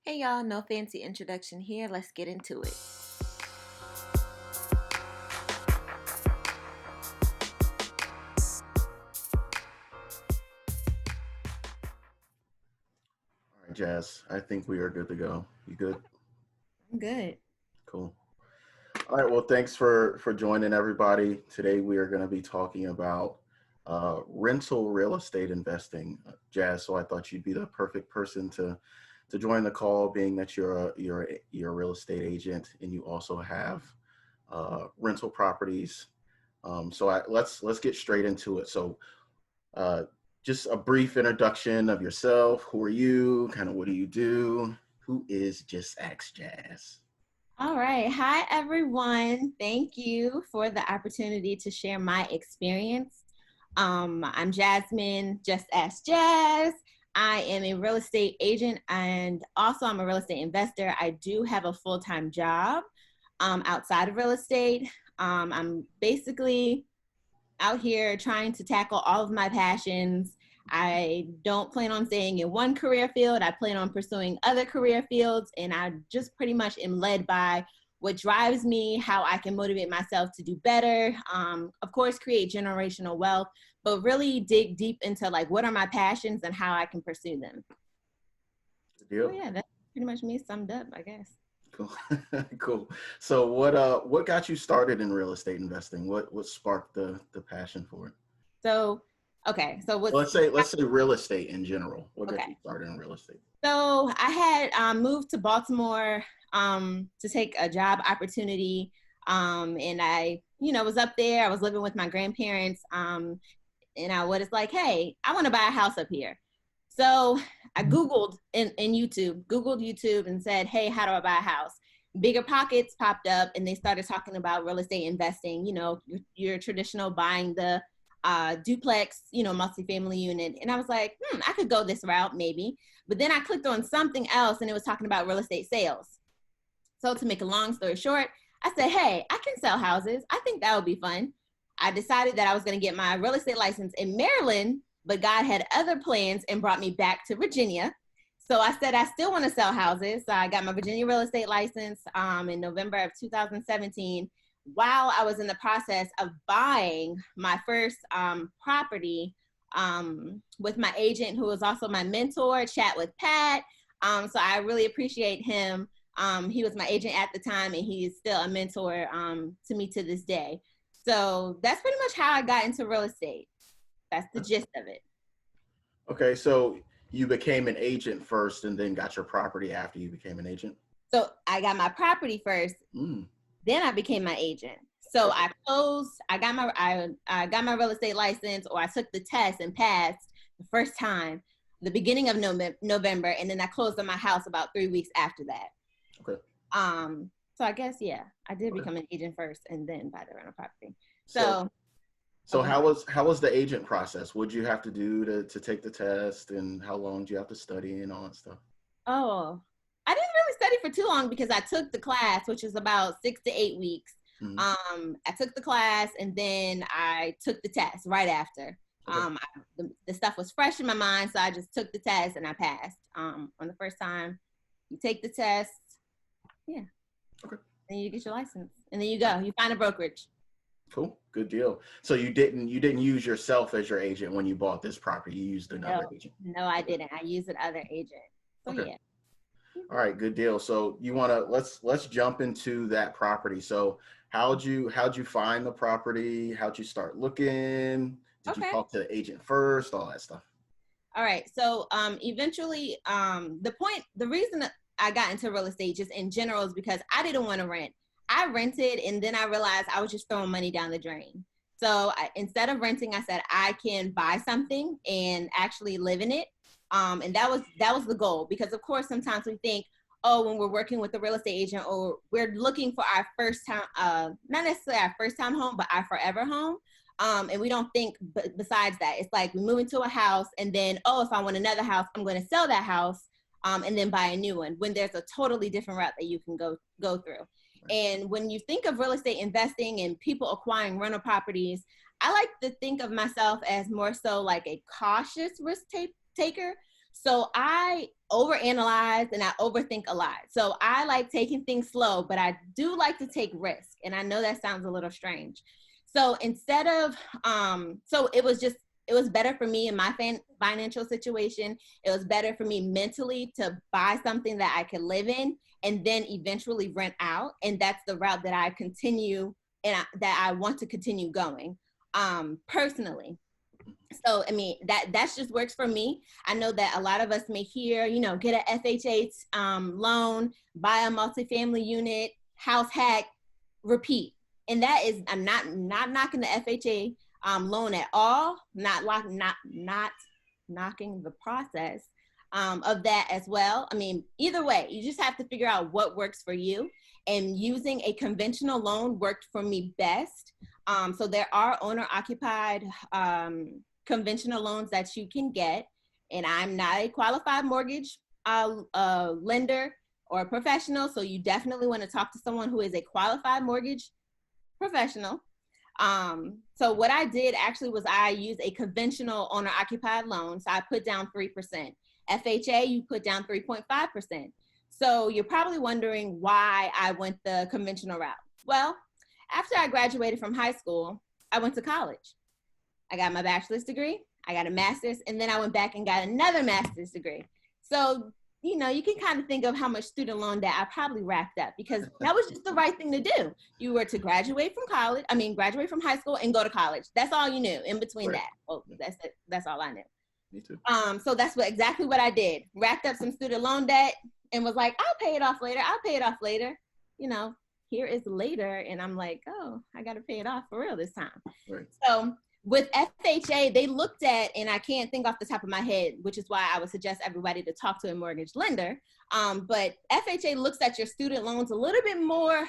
Hey y'all, no fancy introduction here. Let's get into it. All right, Jazz, I think we are good to go. You good? I'm good. Cool. All right, well, thanks for joining everybody. Today we are going to be talking about rental real estate investing. Jazz, so I thought you'd be the perfect person to join the call, being that you're a real estate agent and you also have rental properties. Let's get straight into it. So uh, just a brief introduction of yourself. Who are you? Kind of what do you do? Who is Just Ask Jazz? All right. Hi, everyone. Thank you for the opportunity to share my experience. I'm Jasmine, just ask Jazz. I am a real estate agent and also I'm a real estate investor. I do have a full-time job outside of real estate. I'm basically out here trying to tackle all of my passions. I don't plan on staying in one career field. I plan on pursuing other career fields, and I just pretty much am led by what drives me, how I can motivate myself to do better. Of course, create generational wealth, but really dig deep into like what are my passions and how I can pursue them. Good Oh deal. yeah, that's pretty much me summed up, I guess. Cool. Cool. So what got you started in real estate investing? What sparked the passion for it? So, okay, so Well, what's let's say real estate in general. What got okay? you started in real estate? So I had moved to Baltimore to take a job opportunity, and I, was up there. I was living with my grandparents, and I was like, "Hey, I want to buy a house up here." So I Googled Googled YouTube, and said, "Hey, how do I buy a house?" Bigger Pockets popped up, and they started talking about real estate investing. Your traditional buying the duplex, multifamily unit, and I was like, I could go this route maybe. But then I clicked on something else and it was talking about real estate sales. So to make a long story short, I said, hey, I can sell houses. I think that would be fun. I decided that I was going to get my real estate license in Maryland, but God had other plans and brought me back to Virginia. So I said, I still want to sell houses. So I got my Virginia real estate license in November of 2017 while I was in the process of buying my first property with my agent, who was also my mentor, Chat with Pat. So I really appreciate him. He was my agent at the time, and he is still a mentor to me to this day. So that's pretty much how I got into real estate. That's the gist of it. Okay, so you became an agent first and then got your property after you became an agent? So I got my property first, Mm, then I became my agent. So okay. I closed, I got my real estate license, or I took the test and passed the first time, the beginning of November, and then I closed on my house about 3 weeks after that. Okay. So I guess yeah, I did Okay. become an agent first and then buy the rental property. So So so how was the agent process? What'd you have to do to take the test and how long do you have to study and all that stuff? oh, I didn't really study for too long because I took the class, which is about 6 to 8 weeks. Hmm. I took the class and then I took the test right after. Okay. The stuff was fresh in my mind, so I just took the test and I passed. On the first time, you take the test, yeah, Okay. and you get your license, and then you go. You find a brokerage. Cool. Good deal. So you didn't use yourself as your agent when you bought this property. You used No, another agent. no, I Okay. didn't. I used another agent. So Okay. yeah. All right. Good deal. So you want to let's jump into that property. So how'd you find the property? How'd you start looking? Did you Okay. talk to the agent first? All that stuff. All right. So eventually, the reason that I got into real estate just in general is because I didn't want to rent. I rented and then I realized I was just throwing money down the drain. So instead of renting, I said I can buy something and actually live in it. And that was the goal, because of course sometimes we think, oh, when we're working with a real estate agent or we're looking for our first time, not necessarily our first time home, but our forever home. And we don't think besides that. It's like we move into a house and then, oh, if I want another house, I'm going to sell that house and then buy a new one, when there's a totally different route that you can go through. Right. And when you think of real estate investing and people acquiring rental properties, I like to think of myself as more so like a cautious risk taker. So I overanalyze and I overthink a lot. So I like taking things slow, but I do like to take risk. And I know that sounds a little strange. So instead of, so it was better for me in my financial situation. It was better for me mentally to buy something that I could live in and then eventually rent out. And that's the route that I continue and that I want to continue going personally. So, I mean, that's just works for me. I know that a lot of us may hear, get a FHA loan, buy a multifamily unit, house hack, repeat. And that is, I'm not knocking the FHA loan at all, not knocking the process of that as well. I mean, either way, you just have to figure out what works for you. And using a conventional loan worked for me best. So there are owner-occupied conventional loans that you can get. And I'm not a qualified mortgage lender or professional. So you definitely want to talk to someone who is a qualified mortgage professional. So what I did actually was I used a conventional owner-occupied loan. So I put down 3%. FHA, you put down 3.5%. So you're probably wondering why I went the conventional route. Well, after I graduated from high school, I went to college. I got my bachelor's degree, I got a master's, and then I went back and got another master's degree. So, you can kind of think of how much student loan debt I probably racked up because that was just the right thing to do. You were to graduate from high school and go to college. That's all you knew in between that. Well, that's it. That's all I knew. Me too. So that's exactly what I did. Racked up some student loan debt and was like, I'll pay it off later. Here is later. And I'm like, oh, I got to pay it off for real this time. Right. So with FHA, they looked at, and I can't think off the top of my head, which is why I would suggest everybody to talk to a mortgage lender. But FHA looks at your student loans a little bit more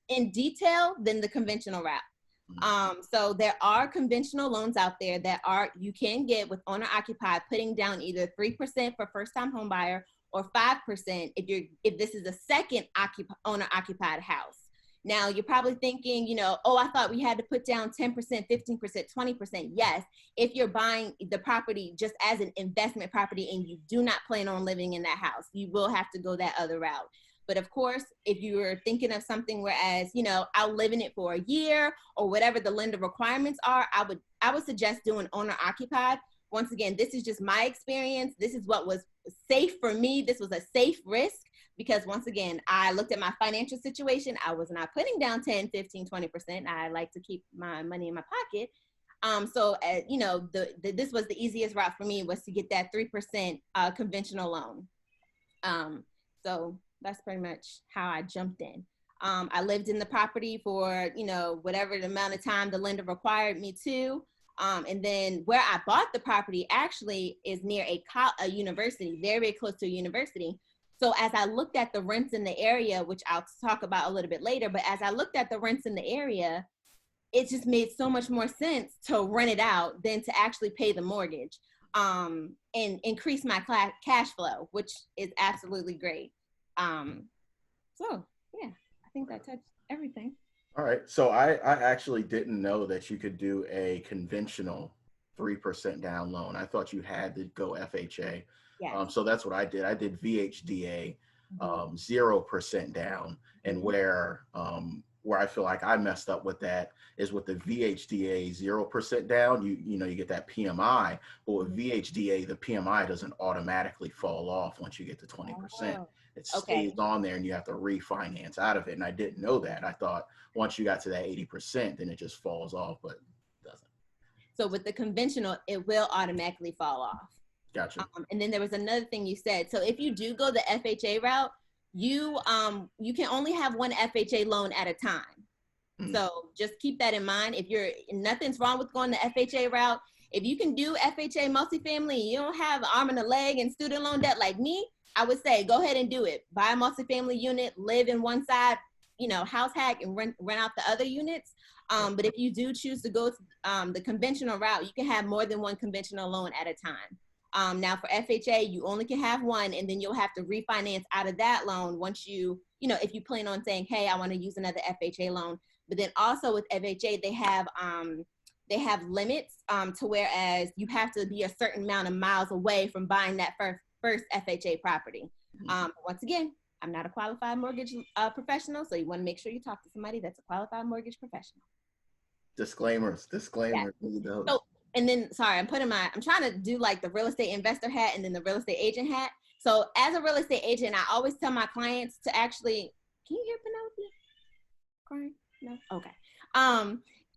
in detail than the conventional route. So there are conventional loans out there that you can get with owner occupied, putting down either 3% for first time home buyer or 5% if this is a second owner occupied house. Now you're probably thinking, I thought we had to put down 10%, 15%, 20%. Yes, if you're buying the property just as an investment property and you do not plan on living in that house, you will have to go that other route. But of course, if you were thinking of something whereas, I'll live in it for a year or whatever the lender requirements are, I would suggest doing owner occupied. Once again, this is just my experience. This is what was safe for me. This was a safe risk because once again, I looked at my financial situation. I was not putting down 10, 15, 20%. I like to keep my money in my pocket. This was the easiest route for me was to get that 3% conventional loan. So that's pretty much how I jumped in. I lived in the property for, whatever the amount of time the lender required me to. And then where I bought the property actually is near a university, very, very close to a university. So as I looked at the rents in the area, which I'll talk about a little bit later, but as I looked at the rents in the area, it just made so much more sense to rent it out than to actually pay the mortgage and increase my cash flow, which is absolutely great. So yeah, I think that touched everything. All right. So I actually didn't know that you could do a conventional 3% down loan. I thought you had to go FHA. Yeah. So that's what I did. I did VHDA, 0% down. And where I feel like I messed up with that is with the VHDA 0% down, you get that PMI, but with VHDA, the PMI doesn't automatically fall off once you get to 20%. Oh, it stays on there and you have to refinance out of it. And I didn't know that. I thought once you got to that 80%, then it just falls off, but it doesn't. So with the conventional, it will automatically fall off. Gotcha. And then there was another thing you said. So if you do go the FHA route, you can only have one FHA loan at a time. So just keep that in mind. Nothing's wrong with going the FHA route. If you can do FHA multifamily, you don't have an arm and a leg and student loan debt like me, I would say go ahead and do it. Buy a multifamily unit, live in one side, house hack and rent out the other units. But if you do choose to go to the conventional route, you can have more than one conventional loan at a time. Now for FHA, you only can have one, and then you'll have to refinance out of that loan once if you plan on saying, hey, I want to use another FHA loan. But then also with FHA, they have they have limits to whereas you have to be a certain amount of miles away from buying that first FHA property. Once again, I'm not a qualified mortgage professional, so you want to make sure you talk to somebody that's a qualified mortgage professional. Disclaimers. Yeah. So, and then, sorry, I'm trying to do like the real estate investor hat and then the real estate agent hat. So as a real estate agent, I always tell my clients to actually, can you hear Penelope crying? No? Okay.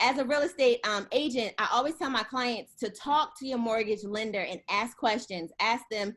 As a real estate agent, I always tell my clients to talk to your mortgage lender and ask questions. Ask them,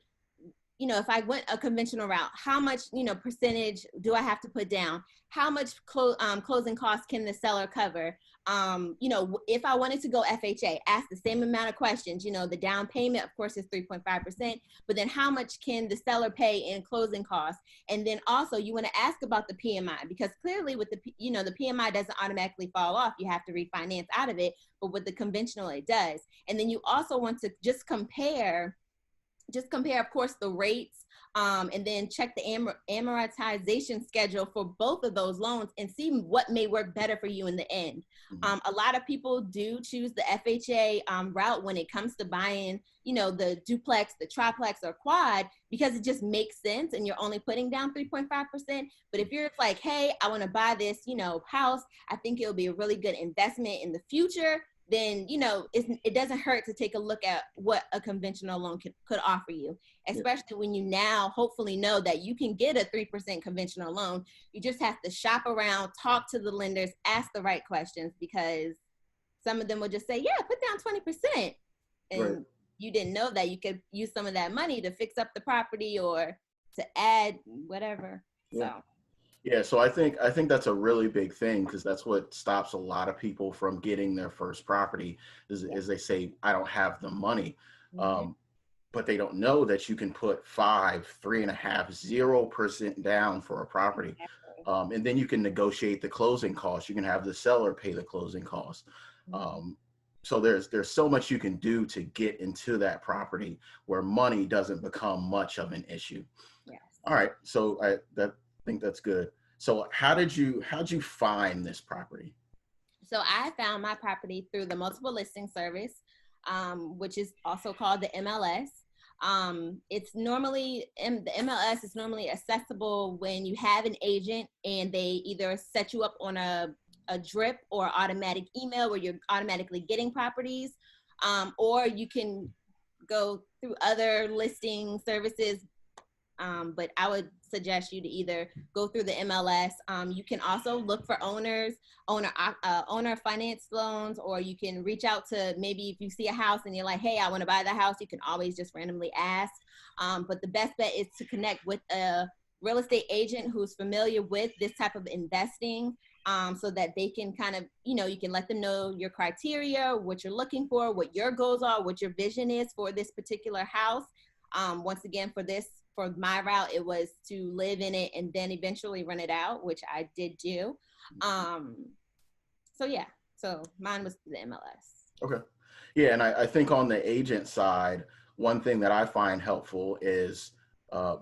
you know, if I went a conventional route, how much, you know, percentage do I have to put down? How much closing costs can the seller cover? You know, if I wanted to go FHA, ask the same amount of questions. You know, the down payment, of course, is 3.5%, but then how much can the seller pay in closing costs? And then also you want to ask about the PMI, because clearly with the, you know, the PMI doesn't automatically fall off. You have to refinance out of it, but with the conventional, it does. And then you also want to just compare, of course, the rates, and then check the amortization schedule for both of those loans and see what may work better for you in the end. A lot of people do choose the FHA route when it comes to buying, you know, the duplex, the triplex, or quad, because it just makes sense and you're only putting down 3.5%. But if you're like, hey, I want to buy this, you know, house, I think it'll be a really good investment in the future, then, you know, it doesn't hurt to take a look at what a conventional loan could offer you, especially when you now hopefully know that you can get a 3% conventional loan. You just have to shop around, talk to the lenders, ask the right questions, because some of them will just say, yeah, put down 20%. And you didn't know that you could use some of that money to fix up the property or to add whatever. Yeah, so I think that's a really big thing, because that's what stops a lot of people from getting their first property is they say, I don't have the money. But they don't know that you can put 5, 3.5, 0% down for a property. And then you can negotiate the closing costs. You can have the seller pay the closing costs. So there's so much you can do to get into that property where money doesn't become much of an issue. All right, so I think that's good. So how'd you find this property? So I found my property through the multiple listing service, which is also called the MLS. It's normally, the MLS is normally accessible when you have an agent and they either set you up on a drip or automatic email where you're automatically getting properties, or you can go through other listing services. But I would suggest you to either go through the MLS. You can also look for owner finance loans, or you can reach out to, maybe if you see a house and you're like, hey, I want to buy the house, you can always just randomly ask. But the best bet is to connect with a real estate agent who's familiar with this type of investing, so that they can kind of, you know, you can let them know your criteria, what you're looking for, what your goals are, what your vision is for this particular house. Once again, for my route, it was to live in it and then eventually rent it out, which I did do. So yeah, so mine was the MLS. Okay. Yeah, and I think on the agent side, one thing that I find helpful is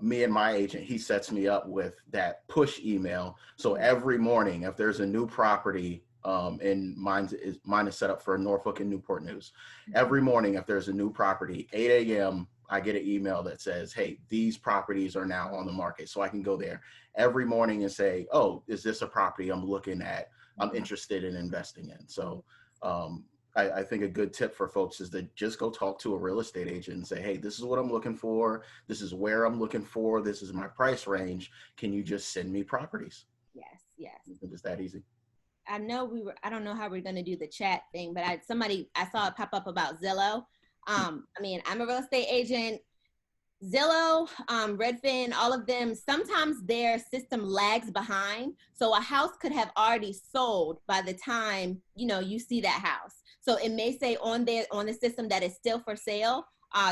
me and my agent, he sets me up with that push email. So every morning, if there's a new property, and mine is set up for Norfolk and Newport News. Every morning, if there's a new property, 8 a.m., I get an email that says, hey, these properties are now on the market. So I can go there every morning and say, oh, is this a property I'm looking at, I'm interested in investing in? So I think a good tip for folks is to just go talk to a real estate agent and say, hey, this is what I'm looking for. This is where I'm looking for. This is my price range. Can you just send me properties? Yes. It's that easy. I don't know how we're going to do the chat thing, but I saw it pop up about Zillow. I mean, I'm a real estate agent. Zillow, Redfin, all of them, sometimes their system lags behind. So a house could have already sold by the time, you know, you see that house. So it may say on the system that it's still for sale.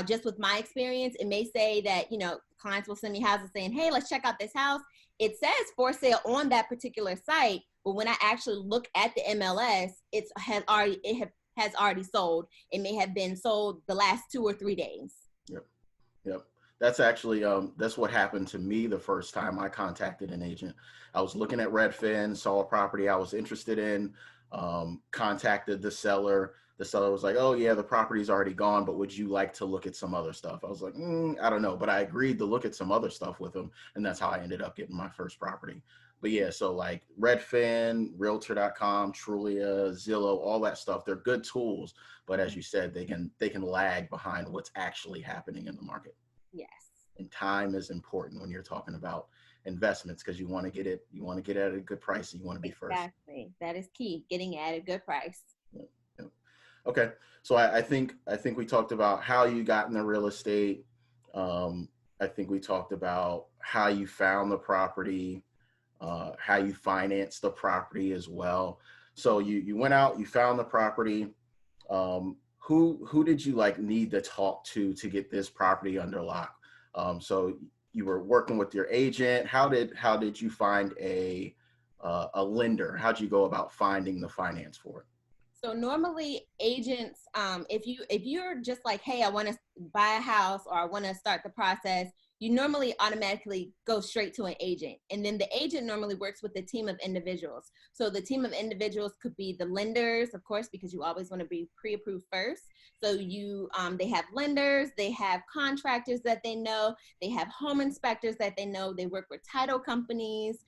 Just with my experience, it may say that, you know, clients will send me houses saying, hey, let's check out this house. It says for sale on that particular site, but when I actually look at the MLS, it has already sold. It may have been sold the last 2 or 3 days. Yep. That's actually, that's what happened to me the first time I contacted an agent. I was looking at Redfin, saw a property I was interested in, contacted the seller. the seller was like, oh yeah, the property's already gone, but would you like to look at some other stuff? I was like, I don't know, but I agreed to look at some other stuff with him. And that's how I ended up getting my first property. But yeah, so like Redfin, Realtor.com, Trulia, Zillow, all that stuff, they're good tools. But as you said, they can lag behind what's actually happening in the market. Yes. And time is important when you're talking about investments, because you want to get at a good price, and you want to be first. Exactly. That is key, getting at a good price. Yeah. Okay. So I think we talked about how you got into real estate. I think we talked about how you found the property, how you financed the property as well. So you went out, you found the property. Who did you like need to talk to get this property under lock? So you were working with your agent. How did you find a lender? How'd you go about finding the finance for it? So normally agents, if you're just like, hey, I want to buy a house or I want to start the process, you normally automatically go straight to an agent. And then the agent normally works with a team of individuals. So the team of individuals could be the lenders, of course, because you always want to be pre-approved first. So they have lenders, they have contractors that they know, they have home inspectors that they know, they work with title companies,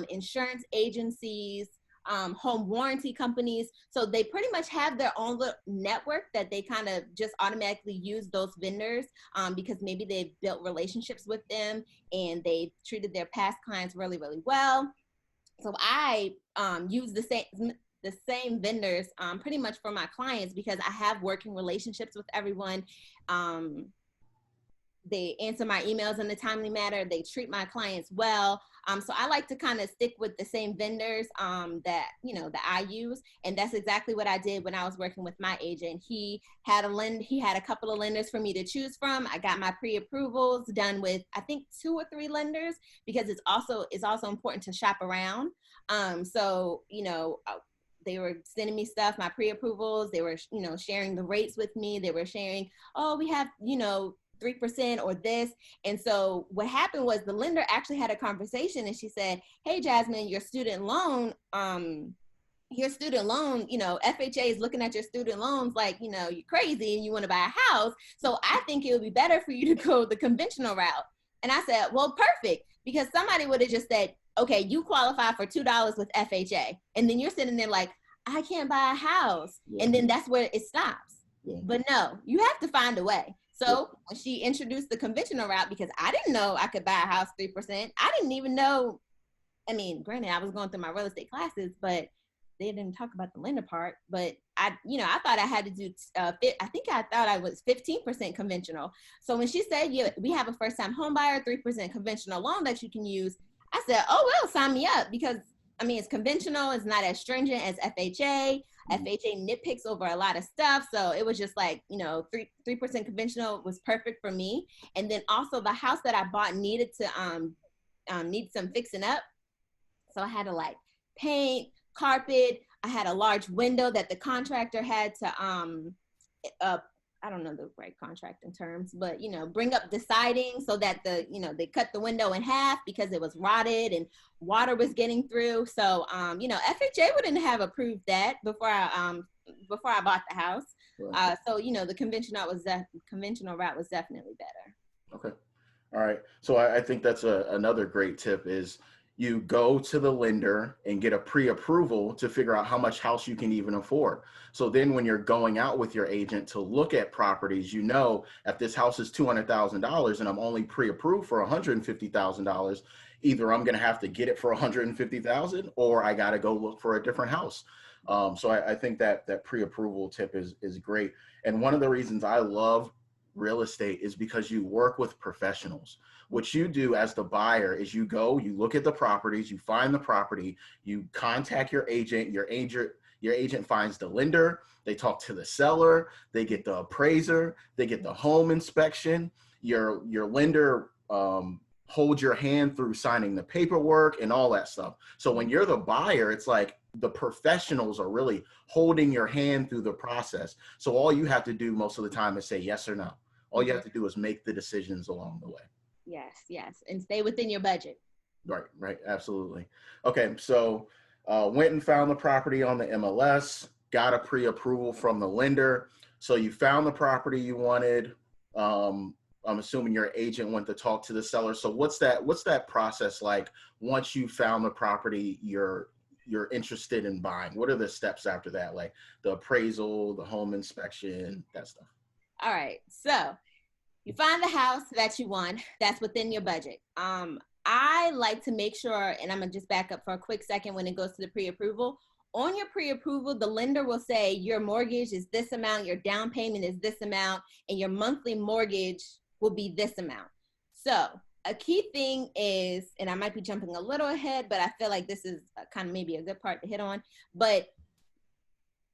insurance agencies, home warranty companies. So they pretty much have their own little network that they kind of just automatically use those vendors because maybe they've built relationships with them and they treated their past clients really, really well. So I use the same vendors pretty much for my clients because I have working relationships with everyone. They answer my emails in a timely manner. They treat my clients well. So I like to kind of stick with the same vendors that I use. And that's exactly what I did when I was working with my agent. He had a couple of lenders for me to choose from. I got my pre-approvals done with, I think, 2 or 3 lenders because it's also important to shop around. They were sending me stuff, my pre-approvals. They were, sharing the rates with me. They were sharing, oh, we have, 3% or this. And so what happened was the lender actually had a conversation and she said, hey, Jasmine, your student loan, FHA is looking at your student loans like, you're crazy and you want to buy a house. So I think it would be better for you to go the conventional route. And I said, well, perfect. Because somebody would have just said, okay, you qualify for $2 with FHA. And then you're sitting there like, I can't buy a house. Yeah. And then that's where it stops. Yeah. But no, you have to find a way. So when she introduced the conventional route, because I didn't know I could buy a house 3%, I didn't even know. I mean, granted, I was going through my real estate classes, but they didn't talk about the lender part. But I thought I had to do, I thought I was 15% conventional. So when she said, we have a first-time home buyer, 3% conventional loan that you can use, I said, oh, well, sign me up because, it's conventional. It's not as stringent as FHA. FHA nitpicks over a lot of stuff. So it was just like, 3% conventional was perfect for me. And then also the house that I bought needed some fixing up. So I had to like paint, carpet. I had a large window that the contractor had to, I don't know the right contracting terms, but, bring up the siding so that they cut the window in half because it was rotted and water was getting through. So, FHA wouldn't have approved that before I bought the house. Right. So, the conventional route was definitely better. Okay. All right. So I think that's another great tip is you go to the lender and get a pre-approval to figure out how much house you can even afford. So then when you're going out with your agent to look at properties, if this house is $200,000 and I'm only pre-approved for $150,000, either I'm going to have to get it for $150,000 or I got to go look for a different house. So I think that pre-approval tip is great. And one of the reasons I love real estate is because you work with professionals. What you do as the buyer is you look at the properties, you find the property, you contact your agent, your agent finds the lender, they talk to the seller, they get the appraiser, they get the home inspection, your lender holds your hand through signing the paperwork and all that stuff. So when you're the buyer, it's like the professionals are really holding your hand through the process. So all you have to do most of the time is say yes or no. All you have to do is make the decisions along the way. Yes. And stay within your budget. Right. Absolutely. Okay. So went and found the property on the MLS. got a pre-approval from the lender. So you found the property you wanted. I'm assuming your agent went to talk to the seller. So what's that process like once you found the property you're interested in buying? What are the steps after that? Like the appraisal, the home inspection, that stuff. All right. So you find the house that you want that's within your budget. I like to make sure, and I'm gonna just back up for a quick second when it goes to the pre-approval. On your pre-approval, the lender will say your mortgage is this amount, your down payment is this amount, and your monthly mortgage will be this amount. So a key thing is, and I might be jumping a little ahead, but I feel like this is kind of maybe a good part to hit on, but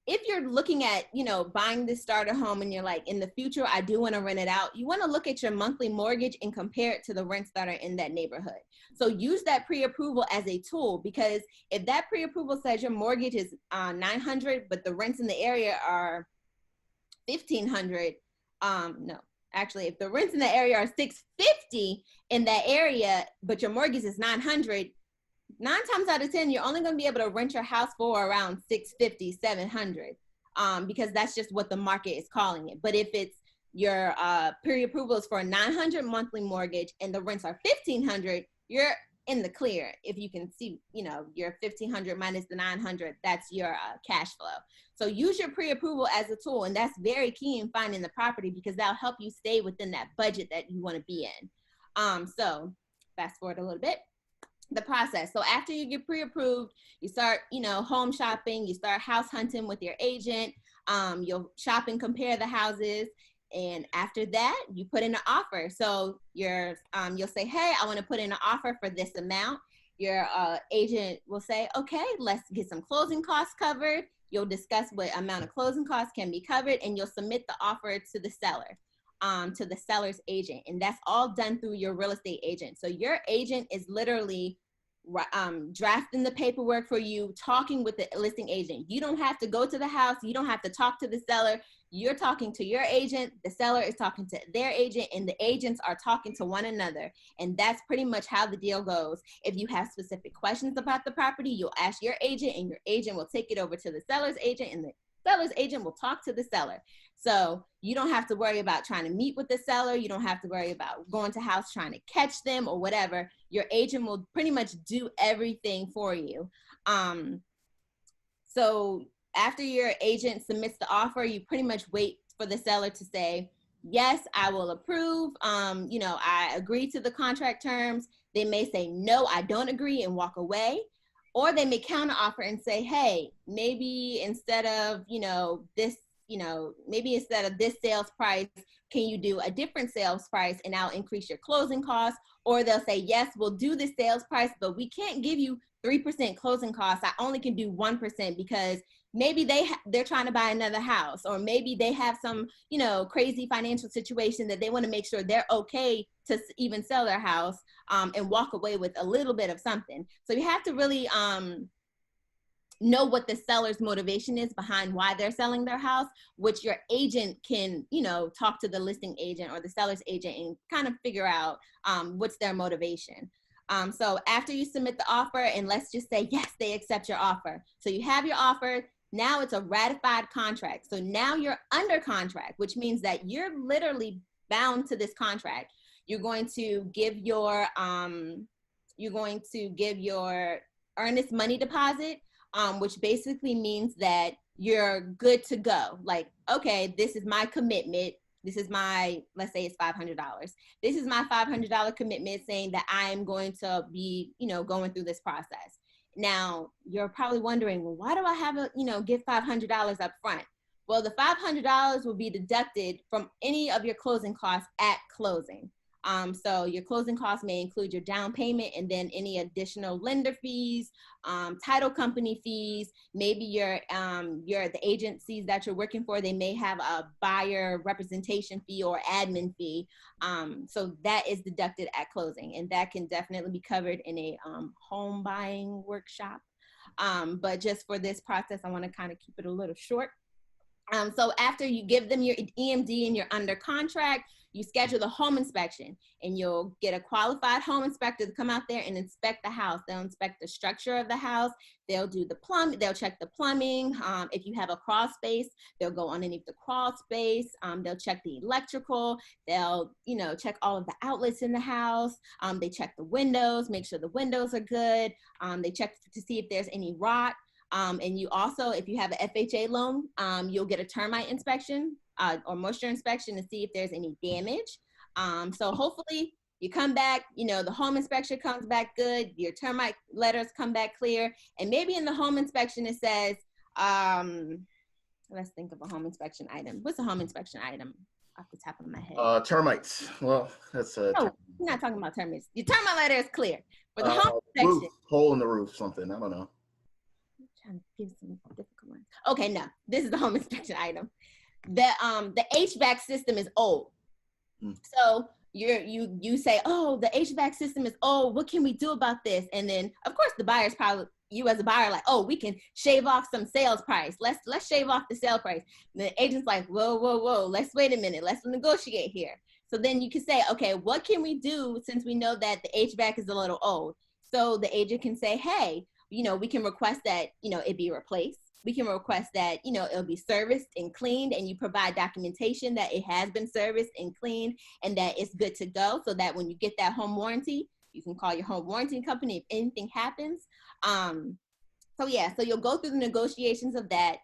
if you're looking at, buying this starter home and you're like, in the future, I do want to rent it out, you want to look at your monthly mortgage and compare it to the rents that are in that neighborhood. So use that pre-approval as a tool, because if that pre-approval says your mortgage is $900, but the rents in the area are $1,500, no. Actually, if the rents in the area are $650 in that area, but your mortgage is $900, 9 times out of 10, you're only going to be able to rent your house for around $650, $700, because that's just what the market is calling it. But if it's your pre-approval is for a $900 monthly mortgage and the rents are $1,500, you're in the clear. If you can see, your $1,500 minus the $900, that's your cash flow. So use your pre-approval as a tool, and that's very key in finding the property, because that'll help you stay within that budget that you want to be in. So fast forward a little bit. The process. So after you get pre-approved, you start, home shopping, you start house hunting with your agent, you'll shop and compare the houses. And after that, you put in an offer. So you'll say, hey, I want to put in an offer for this amount. Your agent will say, okay, let's get some closing costs covered. You'll discuss what amount of closing costs can be covered, and you'll submit the offer to the seller, to the seller's agent. And that's all done through your real estate agent. So your agent is literally drafting the paperwork for you, talking with the listing agent. You don't have to go to the house. You don't have to talk to the seller. You're talking to your agent. The seller is talking to their agent, and the agents are talking to one another. And that's pretty much how the deal goes. If you have specific questions about the property, you'll ask your agent, and your agent will take it over to the seller's agent, and the seller's agent will talk to the seller. So you don't have to worry about trying to meet with the seller. You don't have to worry about going to house trying to catch them or whatever. Your agent will pretty much do everything for you. So after your agent submits the offer, you pretty much wait for the seller to say, yes, I will approve. I agree to the contract terms. They may say, no, I don't agree, and walk away. Or they may counter offer and say, hey, maybe instead of, maybe instead of this sales price, can you do a different sales price, and I'll increase your closing costs? Or they'll say, yes, we'll do the sales price, but we can't give you 3% closing costs. I only can do 1% because maybe they're trying to buy another house, or maybe they have some, crazy financial situation that they want to make sure they're okay to even sell their house, and walk away with a little bit of something. So you have to really know what the seller's motivation is behind why they're selling their house, which your agent can, talk to the listing agent or the seller's agent and kind of figure out what's their motivation. So after you submit the offer, and let's just say, yes, they accept your offer. So you have your offer. Now it's a ratified contract. So now you're under contract, which means that you're literally bound to this contract. You're going to give your earnest money deposit, which basically means that you're good to go. Like, okay, this is my commitment. This is my, let's say it's $500. This is my $500 commitment, saying that I am going to be, going through this process. Now, you're probably wondering, well, why do I have give $500 up front? Well, the $500 will be deducted from any of your closing costs at closing. So your closing costs may include your down payment, and then any additional lender fees, title company fees, maybe the agencies that you're working for, they may have a buyer representation fee or admin fee. So that is deducted at closing, and that can definitely be covered in a home buying workshop. But just for this process, I want to kind of keep it a little short. So after you give them your EMD and you're under contract, you schedule the home inspection, and you'll get a qualified home inspector to come out there and inspect the house. They'll inspect the structure of the house. They'll do the plumbing. They'll check the plumbing. If you have a crawl space, they'll go underneath the crawl space. They'll check the electrical. They'll, check all of the outlets in the house. They check the windows, make sure the windows are good. They check to see if there's any rot. And you also, if you have an FHA loan, you'll get a termite inspection or moisture inspection to see if there's any damage. So hopefully you come back, the home inspection comes back good, your termite letters come back clear, and maybe in the home inspection it says, let's think of a home inspection item. What's a home inspection item off the top of my head? Termites. Well, that's a. No, we're not talking about termites. Your termite letter is clear. For the home inspection. Roof, hole in the roof, something. I don't know. I'm trying to give some difficult ones. Okay, no, this is the home inspection item. The HVAC system is old. So you say, oh, the HVAC system is old. What can we do about this? And then, of course, the buyer's probably, you as a buyer, like, oh, we can shave off some sales price. Let's shave off the sale price. And the agent's like, whoa, let's wait a minute. Let's negotiate here. So then you can say, okay, what can we do since we know that the HVAC is a little old? So the agent can say, hey, we can request that, it be replaced. We can request that, it'll be serviced and cleaned, and you provide documentation that it has been serviced and cleaned and that it's good to go, so that when you get that home warranty, you can call your home warranty company if anything happens. So you'll go through the negotiations of that.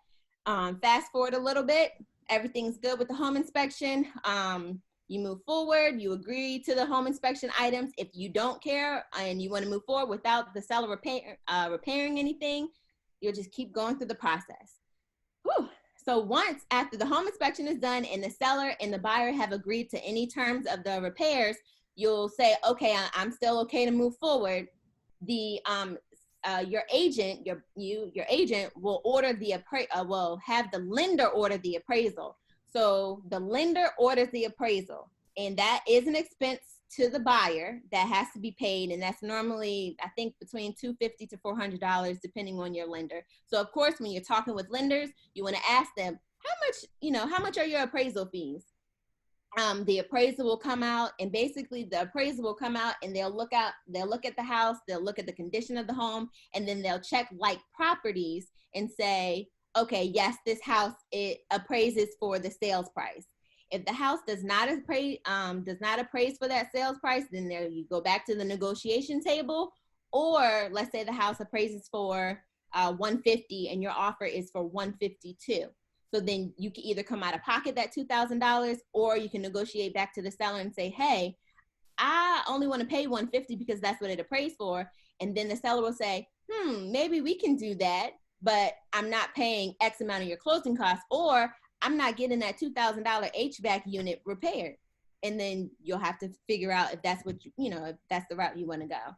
Fast forward a little bit, everything's good with the home inspection. You move forward, you agree to the home inspection items. If you don't care and you want to move forward without the seller repairing anything, you'll just keep going through the process. Whew. So once after the home inspection is done and the seller and the buyer have agreed to any terms of the repairs, you'll say, okay, I'm still okay to move forward. Your agent will order will have the lender order the appraisal. So the lender orders the appraisal, and that is an expense to the buyer that has to be paid, and that's normally, I think, between $250 to $400 depending on your lender. So of course, when you're talking with lenders, you want to ask them, how much are your appraisal fees? The appraisal will come out, and basically the appraisal will come out and they'll look at the house, they'll look at the condition of the home, and then they'll check like properties and say, okay, yes, this house, it appraises for the sales price. If the house does not appraise for that sales price, then there you go back to the negotiation table. Or let's say the house appraises for $150 and your offer is for $152. So then you can either come out of pocket that $2,000, or you can negotiate back to the seller and say, hey, I only want to pay $150 because that's what it appraised for. And then the seller will say, maybe we can do that, but I'm not paying X amount of your closing costs, or I'm not getting that $2,000 HVAC unit repaired. And then you'll have to figure out if that's what if that's the route you want to go.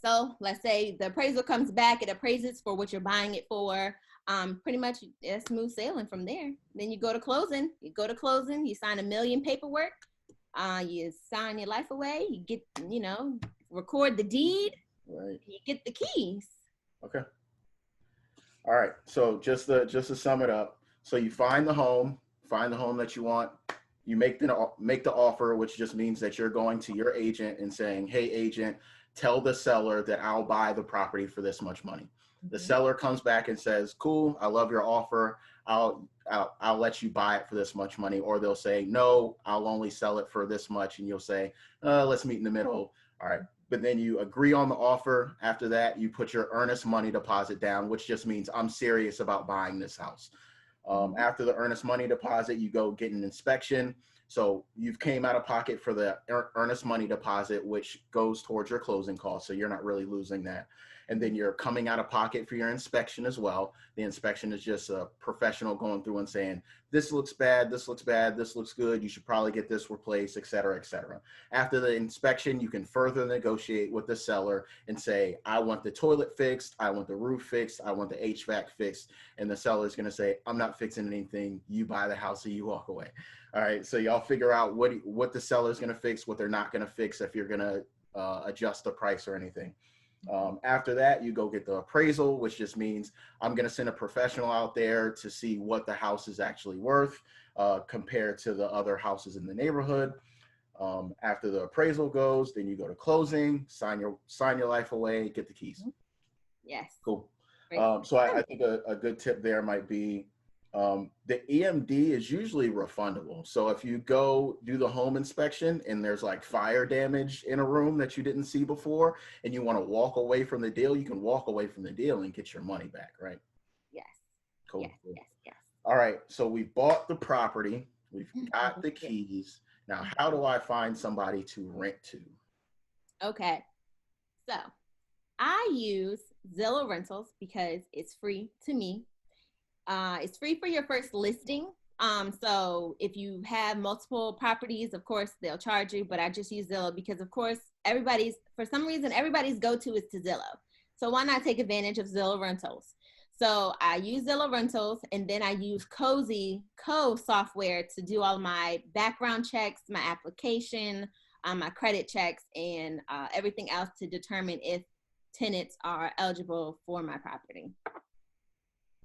So let's say the appraisal comes back, it appraises for what you're buying it for. Pretty much it's smooth sailing from there. Then you go to closing. You sign $1 million paperwork. You sign your life away. You get, record the deed. Right. You get the keys. Okay. All right. So just to sum it up. So you find the home that you want. You make the offer, which just means that you're going to your agent and saying, hey, agent, tell the seller that I'll buy the property for this much money. The seller comes back and says, cool, I love your offer. I'll let you buy it for this much money. Or they'll say, no, I'll only sell it for this much. And you'll say, let's meet in the middle. All right. But then you agree on the offer. After that, you put your earnest money deposit down, which just means I'm serious about buying this house. After the earnest money deposit, you go get an inspection. So you've came out of pocket for the earnest money deposit, which goes towards your closing costs. So you're not really losing that. And then you're coming out of pocket for your inspection as well. The inspection is just a professional going through and saying, this looks bad, this looks bad, this looks good, you should probably get this replaced, et cetera, et cetera. After the inspection, you can further negotiate with the seller and say, I want the toilet fixed, I want the roof fixed, I want the HVAC fixed. And the seller is going to say, I'm not fixing anything, you buy the house or you walk away. All right, so y'all figure out what the seller is going to fix, what they're not going to fix, if you're going to adjust the price or anything. After that, you go get the appraisal, which just means I'm going to send a professional out there to see what the house is actually worth. compared to the other houses in the neighborhood. After the appraisal goes, then you go to closing, sign your life away, get the keys. Yes. Cool. So I think a good tip there might be the EMD is usually refundable. So if you go do the home inspection and there's like fire damage in a room that you didn't see before and you want to walk away from the deal, you can walk away from the deal and get your money back, right? Yes. Cool. Yes, Cool. yes, yes. All right. So we bought the property. We've got the keys. Now, how do I find somebody to rent to? Okay. So I use Zillow Rentals because it's free to me. It's free for your first listing. So if you have multiple properties, of course, they'll charge you, but I just use Zillow because, of course, for some reason, everybody's go-to is to Zillow. So why not take advantage of Zillow Rentals? So I use Zillow Rentals, and then I use Cozy Co software to do all my background checks, my application, my credit checks, and everything else to determine if tenants are eligible for my property.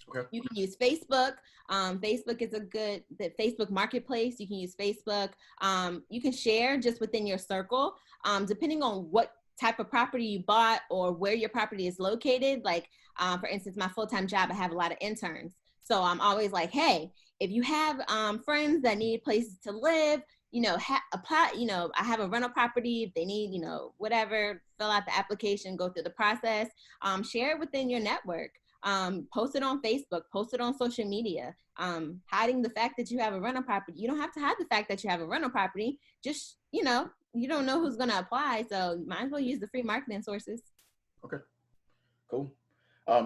Okay. You can use Facebook. Facebook is the Facebook Marketplace. You can use Facebook. You can share just within your circle, depending on what type of property you bought or where your property is located. Like, for instance, my full-time job, I have a lot of interns. So I'm always like, hey, if you have friends that need places to live, apply, I have a rental property. If they need, whatever, fill out the application, go through the process, share it within your network. Post it on Facebook, post it on social media, hiding the fact that you have a rental property. You don't have to hide the fact that you have a rental property. Just, you don't know who's going to apply. So you might as well use the free marketing sources. Okay, cool.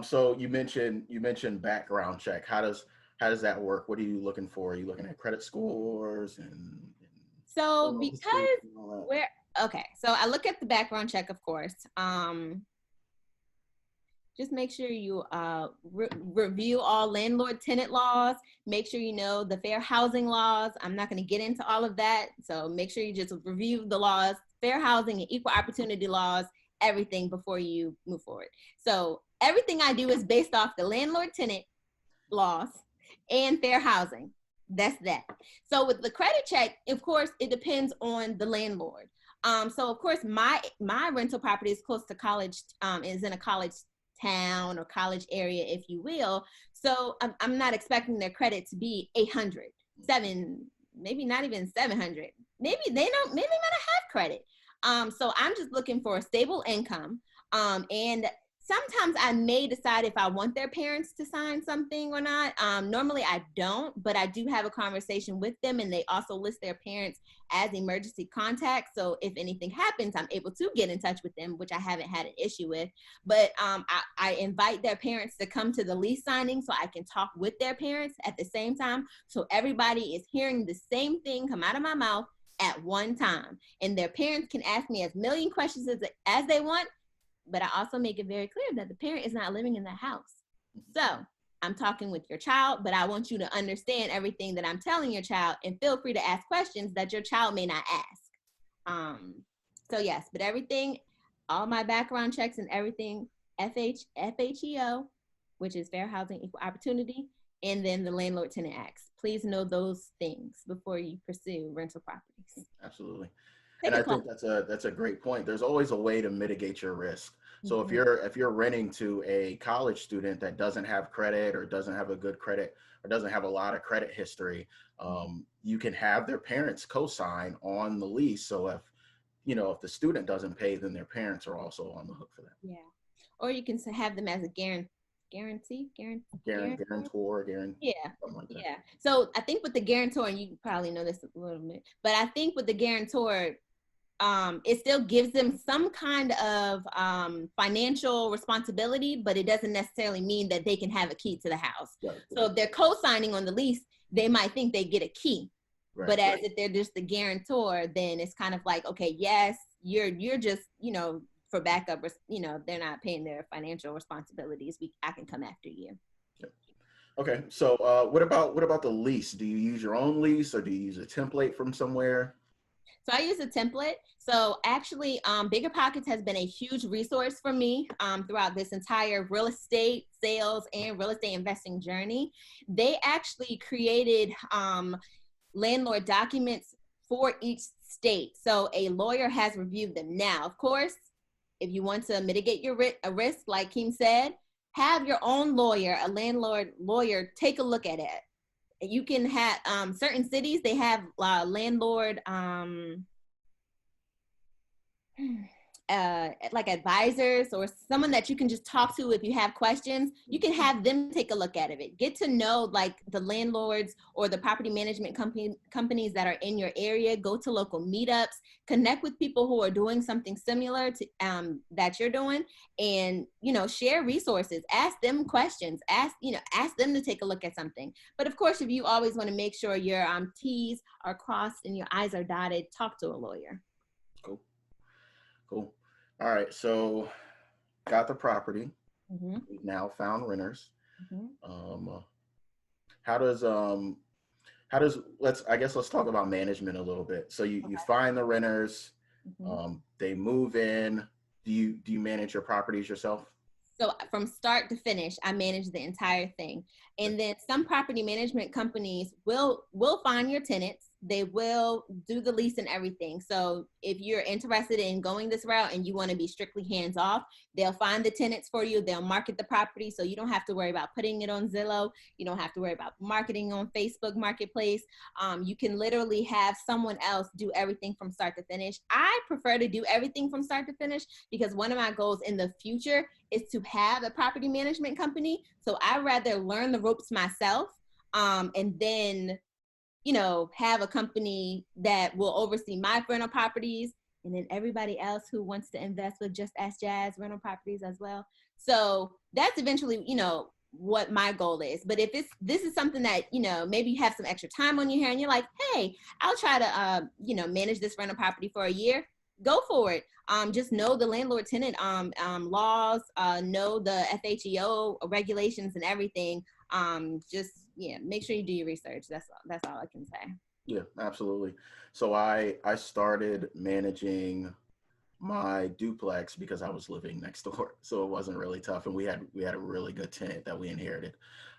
So you mentioned background check. How does that work? What are you looking for? Are you looking at credit scores so so I look at the background check, of course. Just make sure you review all landlord-tenant laws. Make sure you know the fair housing laws. I'm not going to get into all of that. So make sure you just review the laws, fair housing and equal opportunity laws, everything before you move forward. So everything I do is based off the landlord-tenant laws and fair housing. That's that. So with the credit check, of course, it depends on the landlord. So of course, my rental property is close to college, is in a college town or college area, if you will. So I'm not expecting their credit to be 800, maybe not even 700. Maybe they might not have credit. So I'm just looking for a stable income. And sometimes I may decide if I want their parents to sign something or not. Normally I don't, but I do have a conversation with them, and they also list their parents as emergency contacts. So if anything happens, I'm able to get in touch with them, which I haven't had an issue with. But I invite their parents to come to the lease signing so I can talk with their parents at the same time. So everybody is hearing the same thing come out of my mouth at one time. And their parents can ask me as million questions as they want, but I also make it very clear that the parent is not living in the house. So I'm talking with your child, but I want you to understand everything that I'm telling your child, and feel free to ask questions that your child may not ask. So yes, but everything, all my background checks and everything, FHEO, which is Fair Housing Equal Opportunity, and then the Landlord Tenant Acts. Please know those things before you pursue rental properties. Absolutely. And I think that's a great point. There's always a way to mitigate your risk. So if you're renting to a college student that doesn't have credit or doesn't have a good credit or doesn't have a lot of credit history, you can have their parents co-sign on the lease. So if the student doesn't pay, then their parents are also on the hook for that. Yeah. Or you can have them as a guarantor. Yeah. Like yeah. So I think with the guarantor, and you probably know this a little bit, but I think with the guarantor, it still gives them some kind of financial responsibility, but it doesn't necessarily mean that they can have a key to the house. Right. So if they're co-signing on the lease, they might think they get a key. Right. But as if they're just the guarantor, then it's kind of like, okay, yes, you're just, for backup, they're not paying their financial responsibilities. I can come after you. Yep. Okay. So what about the lease? Do you use your own lease, or do you use a template from somewhere? So I use a template. So actually, Bigger Pockets has been a huge resource for me throughout this entire real estate sales and real estate investing journey. They actually created landlord documents for each state. So a lawyer has reviewed them. Now, of course, if you want to mitigate your a risk, like Kim said, have your own lawyer, a landlord lawyer, take a look at it. You can have certain cities, they have landlord like advisors or someone that you can just talk to if you have questions. You can have them take a look at it. Get to know like the landlords or the property management companies that are in your area. Go to local meetups, connect with people who are doing something similar to that you're doing, and share resources. Ask them questions. Ask them to take a look at something. But of course, if you always want to make sure your T's are crossed and your I's are dotted, talk to a lawyer. Cool. All right, so got the property. We've now found renters. How does let's talk about management a little bit. So you find the renters, they move in. Do you manage your properties yourself? So from start to finish, I manage the entire thing. And then some property management companies will find your tenants. They will do the lease and everything. So if you're interested in going this route and you want to be strictly hands off, they'll find the tenants for you. They'll market the property. So you don't have to worry about putting it on Zillow. You don't have to worry about marketing on Facebook Marketplace. You can literally have someone else do everything from start to finish. I prefer to do everything from start to finish because one of my goals in the future is to have a property management company. So I'd rather learn the ropes myself and then have a company that will oversee my rental properties and then everybody else who wants to invest with Just Ask Jazz rental properties as well. So that's eventually, what my goal is. But if this is something that, maybe you have some extra time on your hair and you're like, hey, I'll try to, manage this rental property for a year, go for it. Just know the landlord tenant laws, know the FHEO regulations and everything. Make sure you do your research. That's all I can say. Yeah, absolutely. So I started managing my duplex because I was living next door, so it wasn't really tough, and we had a really good tenant that we inherited.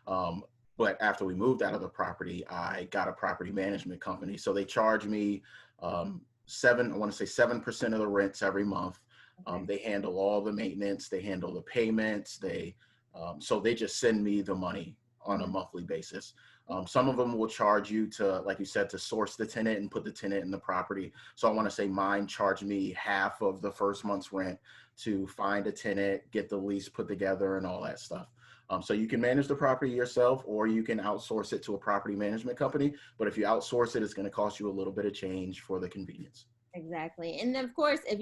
But after we moved out of the property, I got a property management company. So they charge me 7% of the rents every month. Okay. They handle all the maintenance, they handle the payments, so they just send me the money on a monthly basis. Some of them will charge you to, like you said, to source the tenant and put the tenant in the property. So I want to say mine charged me half of the first month's rent to find a tenant, get the lease put together and all that stuff. So you can manage the property yourself, or you can outsource it to a property management company. But if you outsource it, it's going to cost you a little bit of change for the convenience. Exactly. And of course, if